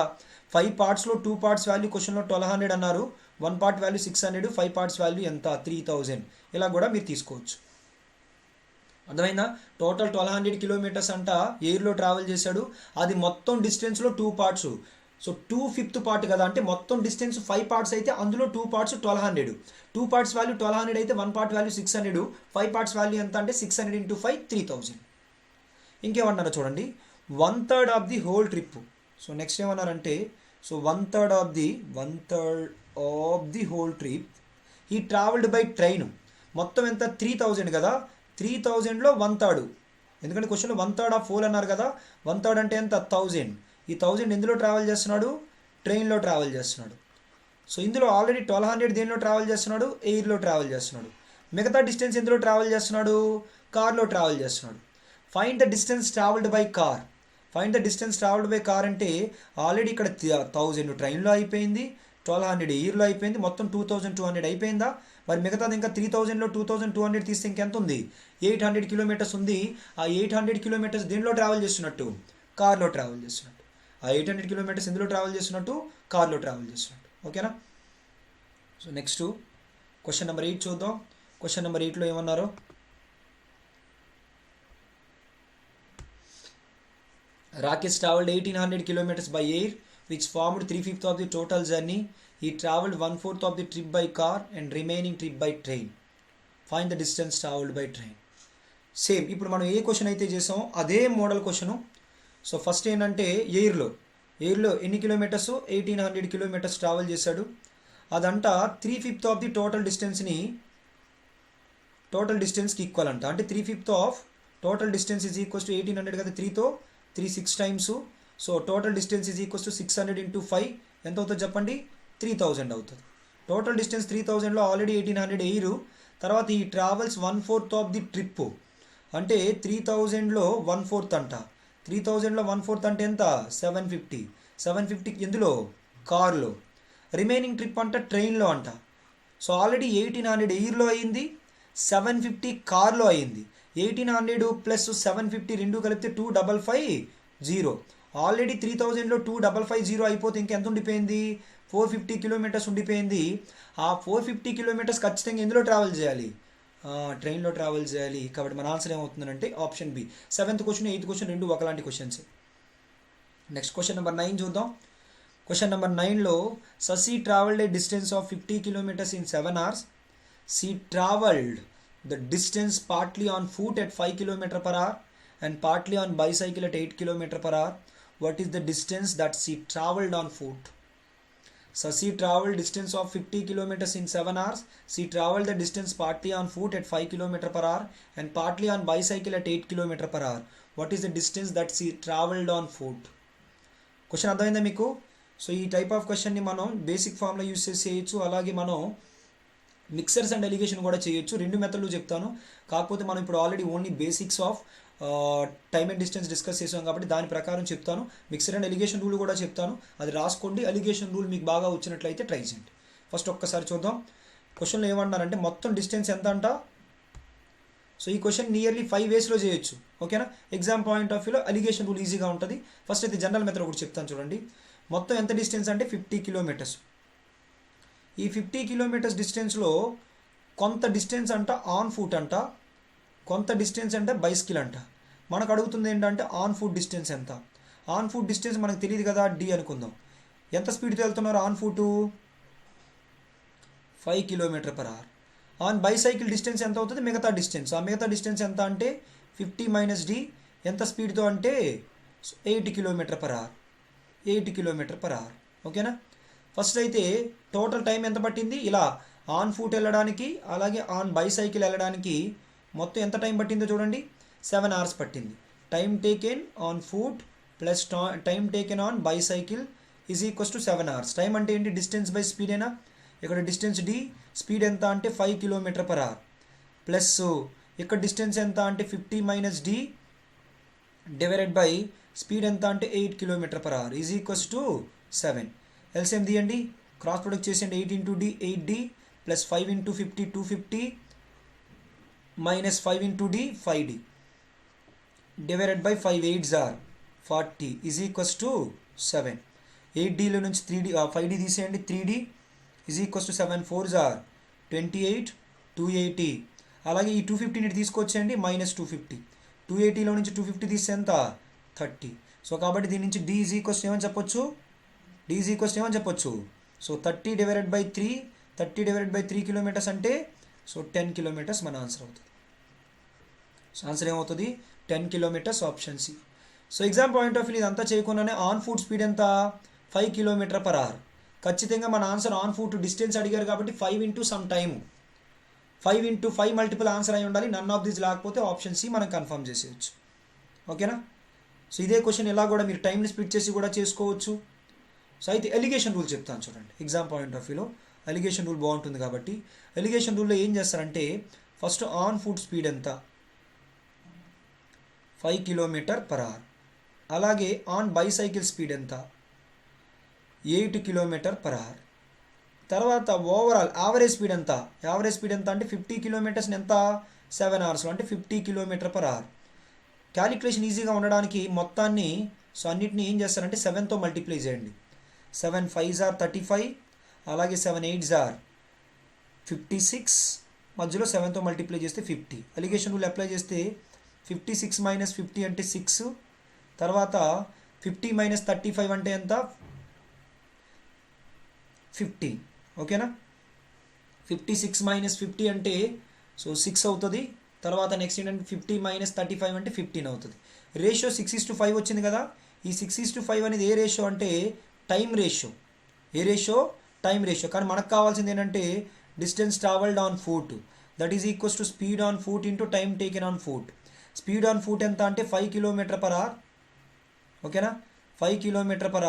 5 partsలో 2 parts వాల్యూ క్వశ్చన్లో 1200 అన్నారు, 1 part వాల్యూ 600, 5 parts వాల్యూ ఎంత? 3000. ఇలా కూడా మీరు తీసుకోవచ్చు. అర్థమైందా? టోటల్ 1200 kilometers అంట ఎయిర్లో ట్రావెల్ చేశాడు. అది మొత్తం డిస్టెన్స్లో 2 parts. సో 2/5 part కదా, అంటే మొత్తం డిస్టెన్స్ 5 parts అయితే అందులో 2 parts 1200. 2 parts వాల్యూ 1200 అయితే 1 part వాల్యూ 600. 5 parts వాల్యూ ఎంత అంటే 600 × 5 3000. ఇంకేమన్నారో చూడండి. 1/3 of the whole trip. So next ఏమన్నారంటే so 1/3 of the whole trip ఈ ట్రావెల్డ్ బై ట్రైన్. మొత్తం ఎంత? 3000 కదా. 3000లో 1/3, ఎందుకంటే క్వశ్చన్లో 1/3 ఆఫ్ హోల్ అన్నారు కదా. 1/3 అంటే ఎంత? 1000. ఈ 1000 ఎందులో ట్రావెల్ చేస్తున్నాడు? ట్రైన్లో ట్రావెల్ చేస్తున్నాడు. సో ఇందులో ఆల్రెడీ 1200 దేనిలో ట్రావెల్ చేస్తున్నాడు? ఎయిర్లో ట్రావెల్ చేస్తున్నాడు. మిగతా డిస్టెన్స్ ఎందులో ట్రావెల్ చేస్తున్నాడు? కార్లో ట్రావెల్ చేస్తున్నాడు. Find the distance travelled by car. Find the distance travelled by car అంటే ఆల్రెడీ ఇక్కడ 1000 ట్రైన్లో అయిపోయింది, 1200 ఎయిర్లో అయిపోయింది, మొత్తం 2200 అయిపోయిందా? మరి మిగతాది ఇంకా 3000లో 2200 తీస్తే ఇంకెంత ఉంది? 800 kilometers ఉంది. ఆ 800 kilometers దేనిలో ట్రావెల్ చేస్తున్నట్టు? కార్లో ట్రావెల్ చేస్తున్నట్టు. ఆ 800 kilometers ఎందులో ట్రావెల్ చేస్తున్నట్టు? కార్లో ట్రావెల్ చేస్తున్నట్టు. ఓకేనా? సో నెక్స్ట్ క్వశ్చన్ నెంబర్ 8 చూద్దాం. క్వశ్చన్ నెంబర్ 8లో ఏమన్నారు? Rakesh traveled 1800 kilometers by air which formed 3/5 of the total journey. He traveled 1/4 of the trip by car and remaining trip by train. Find the distance traveled by train. Same ఇప్పుడు మనం ఏ question అయితే చేసామో అదే model question. So first ఏంటంటే ఎయిర్లో ఎన్ని kilometres? 1800 kilometers travel చేశాడు. అదంట 3/5 of the total డిస్టెన్స్కి equal అంట. అంటే 3/5 of total distance is equals to 1800 కదా. 3తో 3 6 times. So total distance is equals to 600 × 5 ఎంత అవుతుంది చెప్పండి? 3000 అవుతుంది. టోటల్ డిస్టెన్స్ 3000లో ఆల్రెడీ 1800 ఎయిర్, తర్వాత ఈ ట్రావెల్స్ 1/4 ఆఫ్ ది ట్రిప్ అంటే 3000లో 1/4 అంట. 3000లో 1/4 అంటే ఎంత? 750. 750 ఎందులో? కార్లో. రిమైనింగ్ ట్రిప్ అంట ట్రైన్లో అంట. సో ఆల్రెడీ 1800 ఎయిర్లో అయింది, 750 కార్లో అయింది. 1800 ప్లస్ 750 రెండు కలిపితే 2550. ఆల్రెడీ 3000లో 2550 అయిపోతే ఇంకెంత ఉండిపోయింది? 450 కిలోమీటర్స్ ఉండిపోయింది. ఆ 450 కిలోమీటర్స్ ఖచ్చితంగా ఎందులో ట్రావెల్ చేయాలి? ట్రైన్లో ట్రావెల్ చేయాలి. కాబట్టి మన ఆన్సర్ ఏమవుతుందంటే option B. 7th question 8th question రెండు ఒకలాంటి క్వశ్చన్స్. నెక్స్ట్ క్వశ్చన్ నెంబర్ 9 చూద్దాం. క్వశ్చన్ నెంబర్ 9లో Sasi traveled a distance of 50 kilometers in 7 hours. She traveled the distance partly on foot at 5 km per hour and partly on bicycle at 8 km per hour. What is the distance that she traveled on foot? Sasi traveled distance of 50 kilometers in 7 hours. She traveled the distance partly on foot at 5 km per hour and partly on bicycle at 8 km per hour. What is the distance that she traveled on foot? Question అర్థమైందా మీకు? So ఈ type of క్వశ్చన్ని మనం basic ఫామ్లో use చేసి చేయొచ్చు, అలాగే మనం మిక్సర్స్ అండ్ ఎలిగేషన్ కూడా చేయొచ్చు. రెండు మెథడ్లు చెప్తాను. కాకపోతే మనం ఇప్పుడు already only basics of time and distance discuss చేసాం కాబట్టి దాని ప్రకారం చెప్తాను. మిక్సర్ అండ్ ఎలిగేషన్ రూల్ కూడా చెప్తాను, అది రాసుకోండి. ఎలిగేషన్ రూల్ మీకు బాగా వచ్చినట్లయితే ట్రై చేయండి. ఫస్ట్ ఒక్కసారి చూద్దాం. క్వశ్చన్లో ఏమన్నారంటే మొత్తం డిస్టెన్స్ ఎంత అంట. సో ఈ క్వశ్చన్ నియర్లీ 5 వేస్లో చేయొచ్చు. ఓకేనా? ఎగ్జామ్ పాయింట్ ఆఫ్ వ్యూలో ఎలిగేషన్ రూల్ ఈజీగా ఉంటుంది. ఫస్ట్ అయితే జనరల్ మెథడ్ ఒకటి చెప్తాను చూడండి. మొత్తం ఎంత డిస్టెన్స్ అంటే 50 కిలోమీటర్స్. ఈ 50 కిలోమీటర్స్ డిస్టెన్స్లో కొంత డిస్టెన్స్ అంట ఆన్ ఫుట్ అంట, కొంత డిస్టెన్స్ అంటే బైసికల్ అంట. మనకు అడుగుతుంది ఏంటంటే ఆన్ ఫుట్ డిస్టెన్స్ ఎంత. ఆన్ ఫుట్ డిస్టెన్స్ మనకు తెలియదు కదా, డి అనుకుందాం. ఎంత స్పీడ్తో వెళ్తున్నారు on foot? 5 km/h. On bicycle distance ఎంత అవుతుంది? మిగతా డిస్టెన్స్. ఆ మిగతా డిస్టెన్స్ ఎంత అంటే 50 - d. ఎంత స్పీడ్తో అంటే 8 km/h. 8 km/h. ఓకేనా? ఫస్ట్ అయితే టోటల్ టైం ఎంత పట్టింది? ఇలా ఆన్ ఫుట్ వెళ్ళడానికి అలాగే ఆన్ బైసైకిల్ వెళ్ళడానికి మొత్తం ఎంత టైం పట్టిందో చూడండి. 7 hours పట్టింది. Time taken on foot plus time taken on bicycle is equals to 7 hours. Time అంటే ఏంటి? డిస్టెన్స్ బై స్పీడేనా? ఇక్కడ డిస్టెన్స్ డి, స్పీడ్ ఎంత అంటే 5 km/h ప్లస్ ఇక్కడ డిస్టెన్స్ ఎంత అంటే 50 - d డివైడెడ్ బై స్పీడ్ ఎంత అంటే 8 km/h is equals to 7. LCM తీయండి, క్రాస్ ప్రొడక్ట్ చేసేయండి. 8 × d 8d plus 5 × 50 250 minus 5 × d 5d divided by 5 8s are 40 is equals to 7. 8dలో నుంచి 3d 5d తీసేయండి. 3d is equals to 7 4s are 28 280. అలాగే ఈ 250ని తీసుకొచ్చేయండి -250. 280లో నుంచి 250 తీస్తే ఎంత? 30. సో కాబట్టి దీని నుంచి d ఈజ్ ఈక్వల్స్ ఏమని చెప్పొచ్చు? d ఈజ్ ఈక్వల్స్ ఏమని చెప్పొచ్చు? సో 30 డివైడెడ్ బై 3 కిలోమీటర్స్ అంటే సో 10 kilometers మన ఆన్సర్ అవుతుంది. సో ఆన్సర్ ఏమవుతుంది? 10 kilometers, option C. So exam point of view ఇదంతా చేయకుండానే ఆన్ ఫుట్ స్పీడ్ ఎంత? 5 km/h. ఖచ్చితంగా మన ఆన్సర్ ఆన్ ఫుట్ డిస్టెన్స్ అడిగారు కాబట్టి 5 × సమ్ టైము 5 × 5 మల్టిపుల్ ఆన్సర్ అయి ఉండాలి. నన్ ఆఫ్ దిస్ లేకపోతే ఆప్షన్ సి మనం కన్ఫర్మ్ చేసేయచ్చు. ఓకేనా? సో ఇదే క్వశ్చన్ ఇలా కూడా మీరు టైంని స్ప్లిట్ చేసి కూడా చేసుకోవచ్చు. సో అయితే ఎలిగేషన్ రూల్ చెప్తాను చూడండి. ఎగ్జామ్ పాయింట్ ఆఫ్ వ్యూలో ఎలిగేషన్ రూల్ బాగుంటుంది కాబట్టి ఎలిగేషన్ రూల్లో ఏం చేస్తారంటే ఫస్ట్ ఆన్ ఫుట్ స్పీడ్ ఎంత? 5 km/h. అలాగే ఆన్ బైసైకిల్ స్పీడ్ ఎంత? 8 km/h. తర్వాత ఓవరాల్ యావరేజ్ స్పీడ్ ఎంత? యావరేజ్ స్పీడ్ ఎంత అంటే 50 kilometers ఎంత? 7 hours అంటే 50 km/h. క్యాలిక్యులేషన్ ఈజీగా ఉండడానికి మొత్తాన్ని సో అన్నిటిని ఏం చేస్తారంటే 7తో మల్టిప్లై చేయండి. 7 5s are 35, అలాగే 7 8s are 56, మధ్యలో 7తో మల్టిప్లై చేస్తే 50. ఎలిగేషన్ రూల్ అప్లై చేస్తే 56 - 50 అంటే 6. తర్వాత 50 - 35 అంటే ఎంత? 15. ఓకేనా? 56 - 50 అంటే సో 6 అవుతుంది. తర్వాత నెక్స్ట్ ఏంటంటే 50 - 35 అంటే 15 అవుతుంది. రేషియో 6:5 వచ్చింది కదా. ఈ 6:5 అనేది ఏ రేషియో అంటే టైం రేషియో. ఏ రేషియో? Time ratio. కానీ మనకు కావాల్సింది ఏంటంటే distance travelled on foot, that is equals to speed on foot into time taken on foot. Speed on foot ఎంత అంటే 5 km/h. ఓకేనా? 5 km/h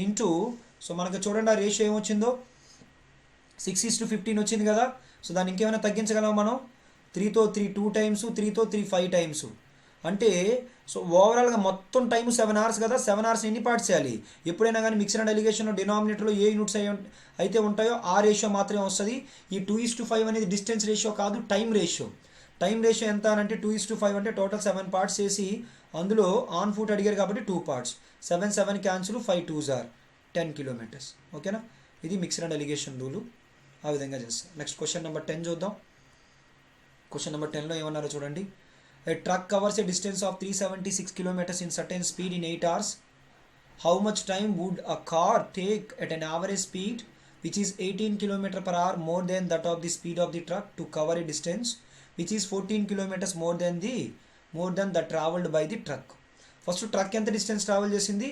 ఇంటూ సో మనకు చూడండి ఆ రేషియో ఏమొచ్చిందో. 6:15 వచ్చింది కదా. సో దాన్ని ఇంకేమైనా తగ్గించగలమా మనం? 3తో 3 2 టైమ్స్, 3తో 3 5 టైమ్స్. అంటే సో ఓవరాల్గా మొత్తం టైము 7 hours కదా. 7 hours ఎన్ని పార్ట్స్ చేయాలి? ఎప్పుడైనా కానీ మిక్స్డ్ అండ్ ఎలిగేషన్లో డినామినేటర్లో ఏ యూనిట్స్ అయితే ఉంటాయో ఆ రేషియో మాత్రమే వస్తుంది. ఈ 2:5 అనేది డిస్టెన్స్ రేషియో కాదు, టైం రేషియో. టైం రేషియో ఎంత అని అంటే 2:5 అంటే టోటల్ 7 parts చేసి అందులో ఆన్ ఫుట్ అడిగారు కాబట్టి 2 parts. 7 7 cancel, 5 2s are 10 kilometers. ఓకేనా? ఇది మిక్స్డ్ అండ్ ఎలిగేషన్ రూలు. ఆ విధంగా చేస్తాం. నెక్స్ట్ క్వశ్చన్ నెంబర్ 10 చూద్దాం. క్వశ్చన్ నెంబర్ 10లో ఏమన్నారో చూడండి. A truck covers a distance of 376 kilometers in certain speed in 8 hours. How much time would a car take at an average speed which is 18 km per hour more than that of the speed of the truck to cover a distance which is 14 kilometers more than that traveled by the truck? First truck ఎంత distance travel చేసింది?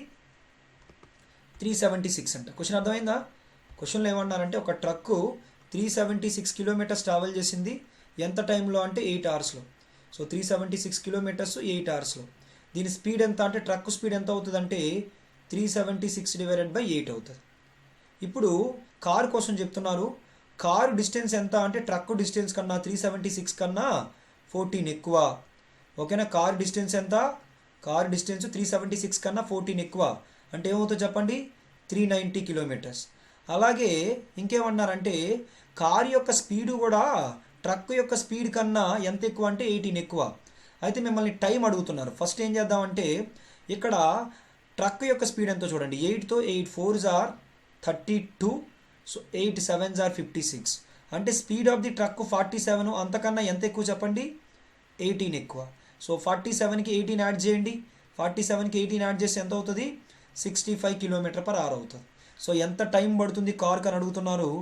376 అంట. Question అర్థమైందా? క్వశ్చన్లో ఏమన్నారంటే ఒక truck 376 kilometers travel చేసింది ఎంత టైంలో అంటే 8 hours. So 376 kilometers 8 hours. దీని స్పీడ్ ఎంత అంటే ట్రక్ స్పీడ్ ఎంత అవుతుంది అంటే 376 డివైడెడ్ బై 8 అవుతుంది. ఇప్పుడు కారు కోసం చెప్తున్నారు. కారు డిస్టెన్స్ ఎంత అంటే ట్రక్ డిస్టెన్స్ కన్నా 376 కన్నా 14 ఎక్కువ. ఓకేనా? కారు డిస్టెన్స్ ఎంత? కారు డిస్టెన్స్ 376 కన్నా 14 ఎక్కువ. అంటే ఏమవుతుందో చెప్పండి? 390 kilometers. అలాగే ఇంకేమన్నారంటే కారు యొక్క స్పీడు కూడా ట్రక్ యొక్క స్పీడ్ కన్నా ఎంత ఎక్కువ అంటే 18 ఎక్కువ. అయితే మిమ్మల్ని టైం అడుగుతున్నారు. ఫస్ట్ ఏం చేద్దామంటే ఇక్కడ ట్రక్ యొక్క స్పీడ్ ఎంతో చూడండి. 8తో 8 4s are 32. So 8 7s are 56. అంటే స్పీడ్ ఆఫ్ ది ట్రక్ 47. అంతకన్నా ఎంత ఎక్కువ చెప్పండి? 18 ఎక్కువ. సో 47కి 18 యాడ్ చేయండి. 47కి 18 యాడ్ చేస్తే ఎంత అవుతుంది? 65 km/h అవుతుంది. సో ఎంత టైం పడుతుంది కార్కి అని అడుగుతున్నారు.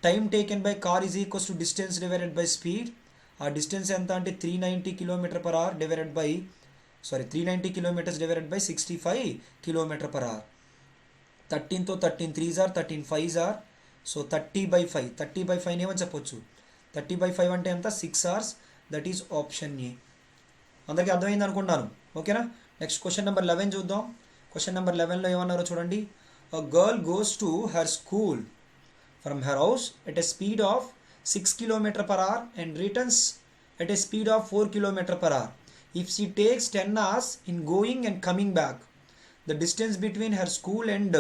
Time taken by car is equals to distance divided by speed. ఆ డిస్టెన్స్ ఎంత అంటే 390 km/h divided by 65 km/h. 13తో 13 3s are 13 5s are. So 30/5. 30/5 ఏమని చెప్పొచ్చు? 30/5 అంటే ఎంత? 6 hours. That is option A. అందరికీ అర్థమైంది అనుకుంటున్నాను. ఓకేనా? నెక్స్ట్ క్వశ్చన్ నెంబర్ 11 చూద్దాం. క్వశ్చన్ నెంబర్ 11లో ఏమన్నారో చూడండి. A girl goes to her school from her house at a speed of 6 km/h and returns at a speed of 4 km/h. If she takes 10 hours in going and coming back, the distance between her school and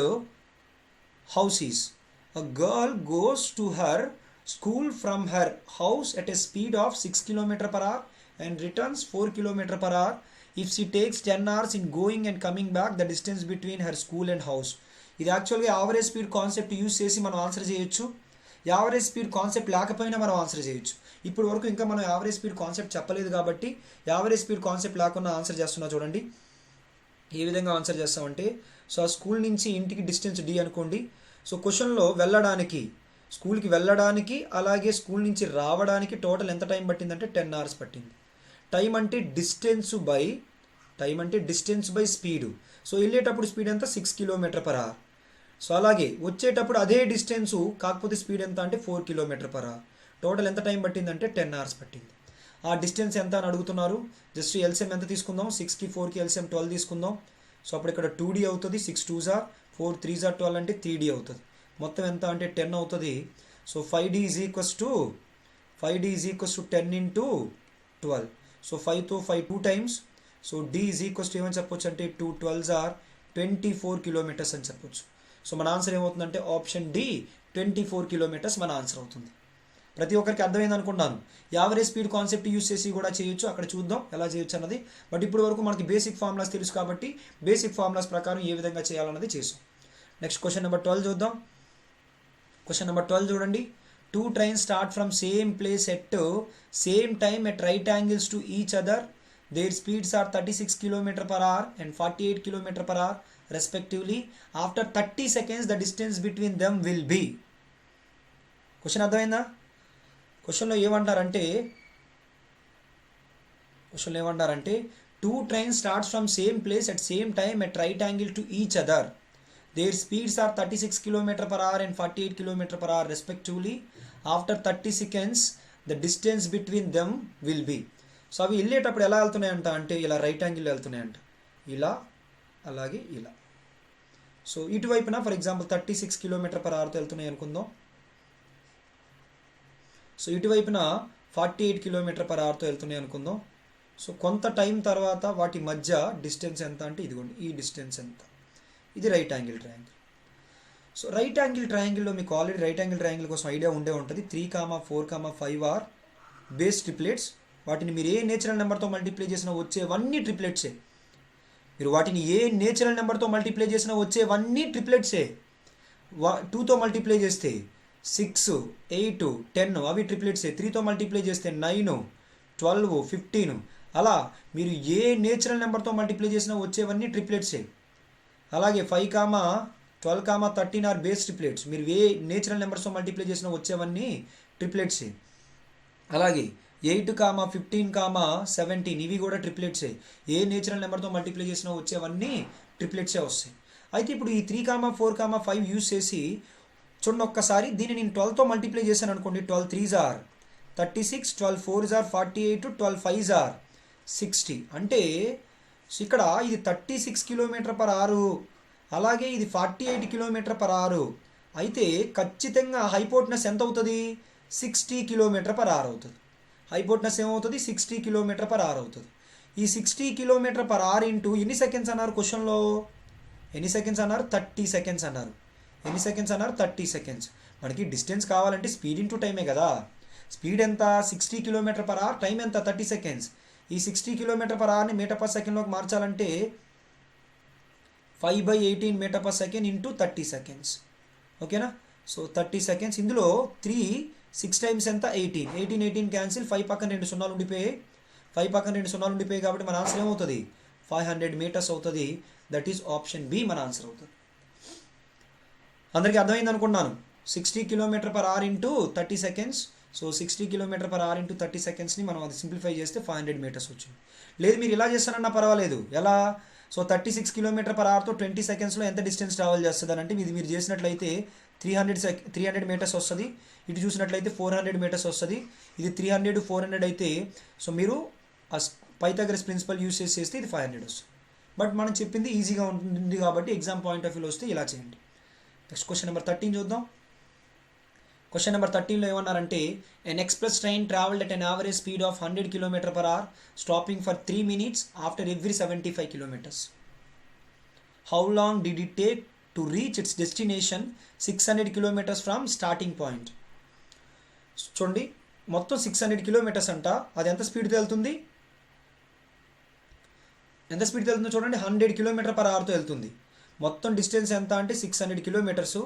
house is. A girl goes to her school from her house at a speed of 6 km/h and returns 4 km/h. If she takes 10 hours in going and coming back, the distance between her school and house. ఇది యాక్చువల్గా average speed concept use చేసి మనం answer చేయొచ్చు. Average speed concept లేకపోయినా మనం answer చేయొచ్చు. ఇప్పుడు వరకు ఇంకా మనం యావరేజ్ స్పీడ్ కాన్సెప్ట్ చెప్పలేదు కాబట్టి యావరేజ్ స్పీడ్ కాన్సెప్ట్ లేకుండా ఆన్సర్ చేస్తున్నా చూడండి. ఏ విధంగా ఆన్సర్ చేస్తామంటే సో ఆ స్కూల్ నుంచి ఇంటికి డిస్టెన్స్ d అనుకోండి. సో క్వశ్చన్లో వెళ్ళడానికి, స్కూల్కి వెళ్ళడానికి అలాగే స్కూల్ నుంచి రావడానికి టోటల్ ఎంత టైం పట్టిందంటే 10 hours పట్టింది. టైం అంటే డిస్టెన్స్ బై స్పీడు. సో వెళ్ళేటప్పుడు స్పీడ్ ఎంత? 6 km/h. సో అలాగే వచ్చేటప్పుడు అదే డిస్టెన్సు కాకపోతే స్పీడ్ ఎంత అంటే 4 km/h. టోటల్ ఎంత టైం పట్టిందంటే 10 hours పట్టింది. ఆ డిస్టెన్స్ ఎంత అని అడుగుతున్నారు. జస్ట్ ఎల్సిఎం ఎంత తీసుకుందాం? 6కి 4కి ఎల్సిఎం 12 తీసుకుందాం. సో అప్పుడు ఇక్కడ 2d అవుతుంది. 6 2s are 4 3s are 12 అంటే 3d అవుతుంది. మొత్తం ఎంత అంటే 10 అవుతుంది. So 5d is equals to 10 into 12. So 5తో 5 2 times. So d is equals to ఏమని చెప్పొచ్చు అంటే 2 12s are 24 kilometers అని చెప్పొచ్చు. సో మన ఆన్సర్ ఏమవుతుందంటే ఆప్షన్ డి 24 kilometers మన ఆన్సర్ అవుతుంది. ప్రతి ఒక్కరికి అర్థమైంది అనుకుంటాను. యావరేజ్ స్పీడ్ కాన్సెప్ట్ యూస్ చేసి కూడా చేయొచ్చు. అక్కడ చూద్దాం ఎలా చేయొచ్చు అన్నది. బట్ ఇప్పుడు వరకు మనకి బేసిక్ ఫార్ములాస్ తెలుసు కాబట్టి బేసిక్ ఫార్ములాస్ ప్రకారం ఏ విధంగా చేయాలన్నది చేసాం. నెక్స్ట్ క్వశ్చన్ నెంబర్ 12 చూద్దాం. క్వశ్చన్ నెంబర్ 12 చూడండి. 2 trains start from same place at same time at right angles to each other. Their speeds are 36 km/h and 48 km/h respectively. After 30 seconds the distance between them will be. Question అర్థమైందా? క్వశ్చన్లో ఏమంటారంటే 2 trains starts from same place at same time at right angle to each other. Their speeds are 36 km/h and 48 km/h respectively. After 30 seconds the distance between them will be. So అవి వెళ్ళేటప్పుడు ఎలా వెళ్తున్నాయంట అంటే ఇలా right angle వెళ్తున్నాయంట. ఇలా అలాగే ఇలా. So ఇటువైపున for example 36 km/hతో వెళ్తున్నాయి అనుకుందాం. సో ఇటువైపున 48 km/hతో వెళ్తున్నాయి అనుకుందాం. సో కొంత టైం తర్వాత వాటి మధ్య డిస్టెన్స్ ఎంత అంటే ఇదిగోండి, ఈ డిస్టెన్స్ ఎంత, ఇది right angle triangle. So right angle ట్రయాంగిల్లో మీకు ఆల్రెడీ రైట్ యాంగిల్ ట్రయాంగిల్ కోసం ఐడియా ఉండే ఉంటుంది. 3, 4, 5 ఆర్ బేస్ ట్రిప్లెట్స్. వాటిని మీరు ఏ నేచురల్ నెంబర్తో మల్టిప్లై చేసినా వచ్చేవన్నీ ట్రిప్లెట్సే. మీరు వాటిని ఏ నేచురల్ నెంబర్తో మల్టిప్లై చేసినా వచ్చేవన్నీ ట్రిప్లెట్సే. 2తో మల్టిప్లై చేస్తే 6, 8, 10 అవి ట్రిప్లెట్సే. 3తో మల్టిప్లై చేస్తే 9, 12, 15 అలా మీరు ఏ నేచురల్ నెంబర్తో మల్టిప్లై చేసినా వచ్చేవన్నీ ట్రిప్లెట్సే. అలాగే 5, 12, 13 ఆర్ బేస్ ట్రిప్లెట్స్. మీరు ఏ నేచురల్ నెంబర్స్తో మల్టిప్లై చేసినా వచ్చేవన్నీ ట్రిప్లెట్సే. అలాగే 8, 15, 17 ఇవి కూడా ట్రిప్లెట్సే. ఏ నేచురల్ నెంబర్తో మల్టిప్లై చేసినా వచ్చేవన్నీ ట్రిప్లెట్సే వస్తాయి. అయితే ఇప్పుడు ఈ 3, 4, 5 యూజ్ చేసి చూడండి ఒక్కసారి. దీన్ని నేను 12తో మల్టిప్లై చేశాను అనుకోండి. 12 3s are 36, 12 4s are 48, 12 5s are 60. అంటే ఇక్కడ ఇది 36 km/h, అలాగే ఇది 48 km/h. అయితే ఖచ్చితంగా హైపోటనస్ ఎంత అవుతుంది? 60 km/h అవుతుంది. హైపోటనస్ ఏమవుతుంది? 60 km/h అవుతుంది. ఈ 60 km/h ఇంటూ ఎన్ని సెకండ్స్ అన్నారు క్వశ్చన్లో? ఎన్ని సెకండ్స్ అన్నారు? 30 సెకండ్స్ అన్నారు. ఎన్ని సెకండ్స్ అన్నారు? 30 సెకండ్స్. మనకి డిస్టెన్స్ కావాలంటే స్పీడ్ ఇంటూ టైమే కదా. స్పీడ్ ఎంత? 60 km/h. టైం ఎంత? 30 సెకండ్స్. ఈ 60 km/hని మీటర్/సెకండ్లోకి మార్చాలంటే 5/18 మీటర్/సెకండ్ ఇంటూ 30 సెకండ్స్. ఓకేనా? So 30 seconds. ఇందులో 3 6 టైమ్స్ ఎంత? 18. 18 క్యాన్సిల్. 5 పక్కన 2 సున్నాలు ఉండిపోయాయి. 5 పక్కన 2 సున్నాలు ఉండిపోయాయి కాబట్టి మన ఆన్సర్ ఏమవుతుంది? 500 మీటర్స్ అవుతుంది. దట్ ఈస్ ఆప్షన్ బి మన ఆన్సర్ అవుతుంది. అందరికీ అర్థమైంది అనుకున్నాను. 60 km/h into 30 seconds. So 60 km/h into 30 సెకండ్స్ని మనం అది సింప్లిఫై చేస్తే 500 మీటర్స్ వచ్చింది. లేదు మీరు ఇలా చేస్తానన్నా పర్వాలేదు. ఎలా? సో 36 km/hతో 20 సెకండ్స్లో ఎంత డిస్టెన్స్ ట్రావెల్ చేస్తుంది అంటే ఇది మీరు చేసినట్లయితే 300 మీటర్స్ వస్తుంది. ఇటు చూసినట్లయితే 400 మీటర్స్ వస్తుంది. ఇది 300, 400 అయితే సో మీరు ఆ పైథాగరస్ ప్రిన్సిపల్ యూజ్ చేస్తే ఇది 500 వస్తుంది. బట్ మనం చెప్పింది ఈజీగా ఉంటుంది కాబట్టి ఎగ్జామ్ పాయింట్ ఆఫ్ వ్యూలో వస్తే ఇలా చేయండి. నెక్స్ట్ క్వశ్చన్ నెంబర్ 13 చూద్దాం. క్వశ్చన్ నెంబర్ 13లో ఏమన్నారంటే an express train traveled at an average speed of 100 km/h stopping for 3 minutes after every 75 kilometers. How long did it take to reach its destination 600 kilometers from starting point? చూడండి మొత్తం 600 kilometres అంట. అది ఎంత స్పీడ్తో వెళ్తుంది? ఎంత స్పీడ్తో వెళ్తుందో చూడండి. 100 km/hతో వెళ్తుంది. మొత్తం డిస్టెన్స్ ఎంత అంటే 600 కిలోమీటర్సు.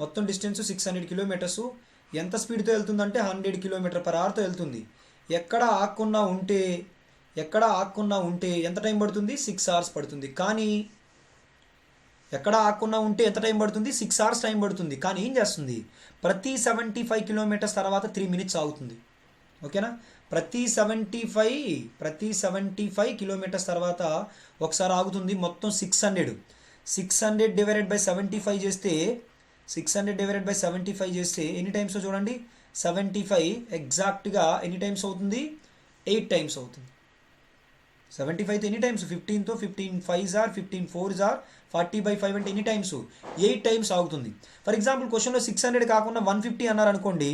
మొత్తం డిస్టెన్స్ 600 కిలోమీటర్సు. ఎంత స్పీడ్తో వెళ్తుందంటే 100 km/hతో వెళ్తుంది. ఎక్కడ ఆగకుండా ఉంటే ఎంత టైం పడుతుంది? 6 hours పడుతుంది. కానీ ఎక్కడ ఆగకుండా ఉంటే ఎంత టైం పడుతుంది? 6 hours టైం పడుతుంది. కానీ ఏం చేస్తుంది? ప్రతి 75 కిలోమీటర్స్ తర్వాత 3 minutes ఆగుతుంది. ఓకేనా? ప్రతి 75 కిలోమీటర్స్ తర్వాత ఒకసారి ఆగుతుంది. మొత్తం 600 డివైడెడ్ బై 75 చేస్తే 600 డివైడెడ్ బై 75 చేస్తే ఎన్ని టైమ్స్ చూడండి. 75 ఎగ్జాక్ట్గా ఎన్ని టైమ్స్ అవుతుంది? 8 టైమ్స్ అవుతుంది. 75 ఎన్ని times? 15తో 15 5s are 15 4s are 40/5 అంటే ఎన్ని టైమ్స్? 8 టైమ్స్ ఆగుతుంది. ఫర్ ఎగ్జాంపుల్ క్వశ్చన్లో 600 కాకుండా 150 అన్నారు అనుకోండి.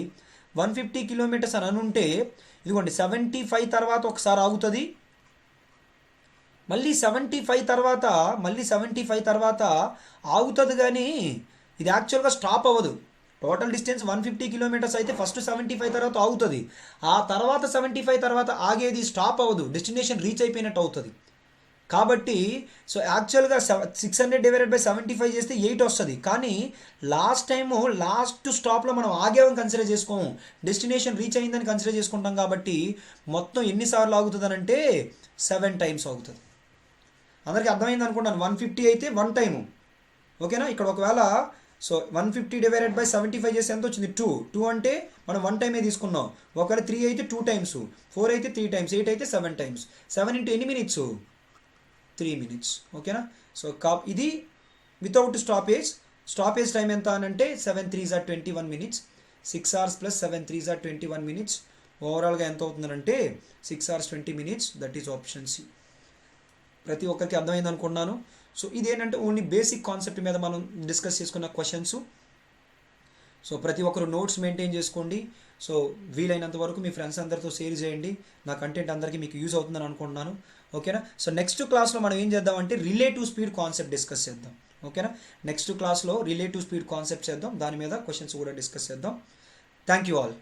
150 కిలోమీటర్స్ అని అనుంటే ఇదిగోండి 75 తర్వాత ఒకసారి ఆగుతుంది. మళ్ళీ 75 తర్వాత ఆగుతుంది. కానీ ఇది యాక్చువల్గా స్టాప్ అవ్వదు. టోటల్ డిస్టెన్స్ 150 కిలోమీటర్స్ అయితే ఫస్ట్ 75 తర్వాత ఆగుతుంది. ఆ తర్వాత 75 తర్వాత ఆగేది స్టాప్ అవ్వదు. డెస్టినేషన్ రీచ్ అయిపోయినట్టు అవుతుంది. కాబట్టి సో యాక్చువల్గా 600 డివైడెడ్ బై 75 చేస్తే 8 వస్తుంది. కానీ లాస్ట్ స్టాప్లో మనం ఆగేవని కన్సిడర్ చేసుకోము. డెస్టినేషన్ రీచ్ అయిందని కన్సిడర్ చేసుకుంటాం. కాబట్టి మొత్తం ఎన్నిసార్లు ఆగుతుంది అంటే 7 టైమ్స్ ఆగుతుంది. అందరికీ అర్థమైంది అనుకుంటాను. 150 అయితే 1 టైము. ఓకేనా? ఇక్కడ ఒకవేళ సో 150 డివైడెడ్ బై 75 చేస్తే ఎంత వచ్చింది? 2 అంటే మనం 1 టైమే తీసుకున్నాం. ఒకవేళ 3 అయితే 2 టైమ్స్, 4 అయితే 3 టైమ్స్, 8 అయితే 7 టైమ్స్. 7 ఇంటూ ఎన్ని మినిట్స్? 3 minutes. ఓకేనా? సో ఇది వితౌట్ స్టాపేజ్ టైం ఎంత అని అంటే 7 3s are 21 minutes. 6 hours plus 7 3s are 21 minutes. ఓవరాల్గా ఎంత అవుతుందంటే 6 hours 20 minutes. That is option C. ప్రతి ఒక్కరికి అర్థమైంది అనుకున్నాను. సో ఇదేంటంటే ఓన్లీ బేసిక్ కాన్సెప్ట్ మీద మనం డిస్కస్ చేసుకున్న క్వశ్చన్స్. సో ప్రతి ఒక్కరు నోట్స్ మెయింటైన్ చేసుకోండి. సో వీలైనంత వరకు మీ ఫ్రెండ్స్ అందరితో షేర్ చేయండి. నా కంటెంట్ అందరికీ మీకు యూజ్ అవుతుందని అనుకుంటున్నాను. ఓకేనా? సో నెక్స్ట్ క్లాస్లో మనం ఏం చేద్దామంటే రిలేటివ్ స్పీడ్ కాన్సెప్ట్ డిస్కస్ చేద్దాం. ఓకేనా? నెక్స్ట్ క్లాస్లో రిలేటివ్ స్పీడ్ కాన్సెప్ట్ చేద్దాం, దాని మీద క్వశ్చన్స్ కూడా డిస్కస్ చేద్దాం. Thank you all.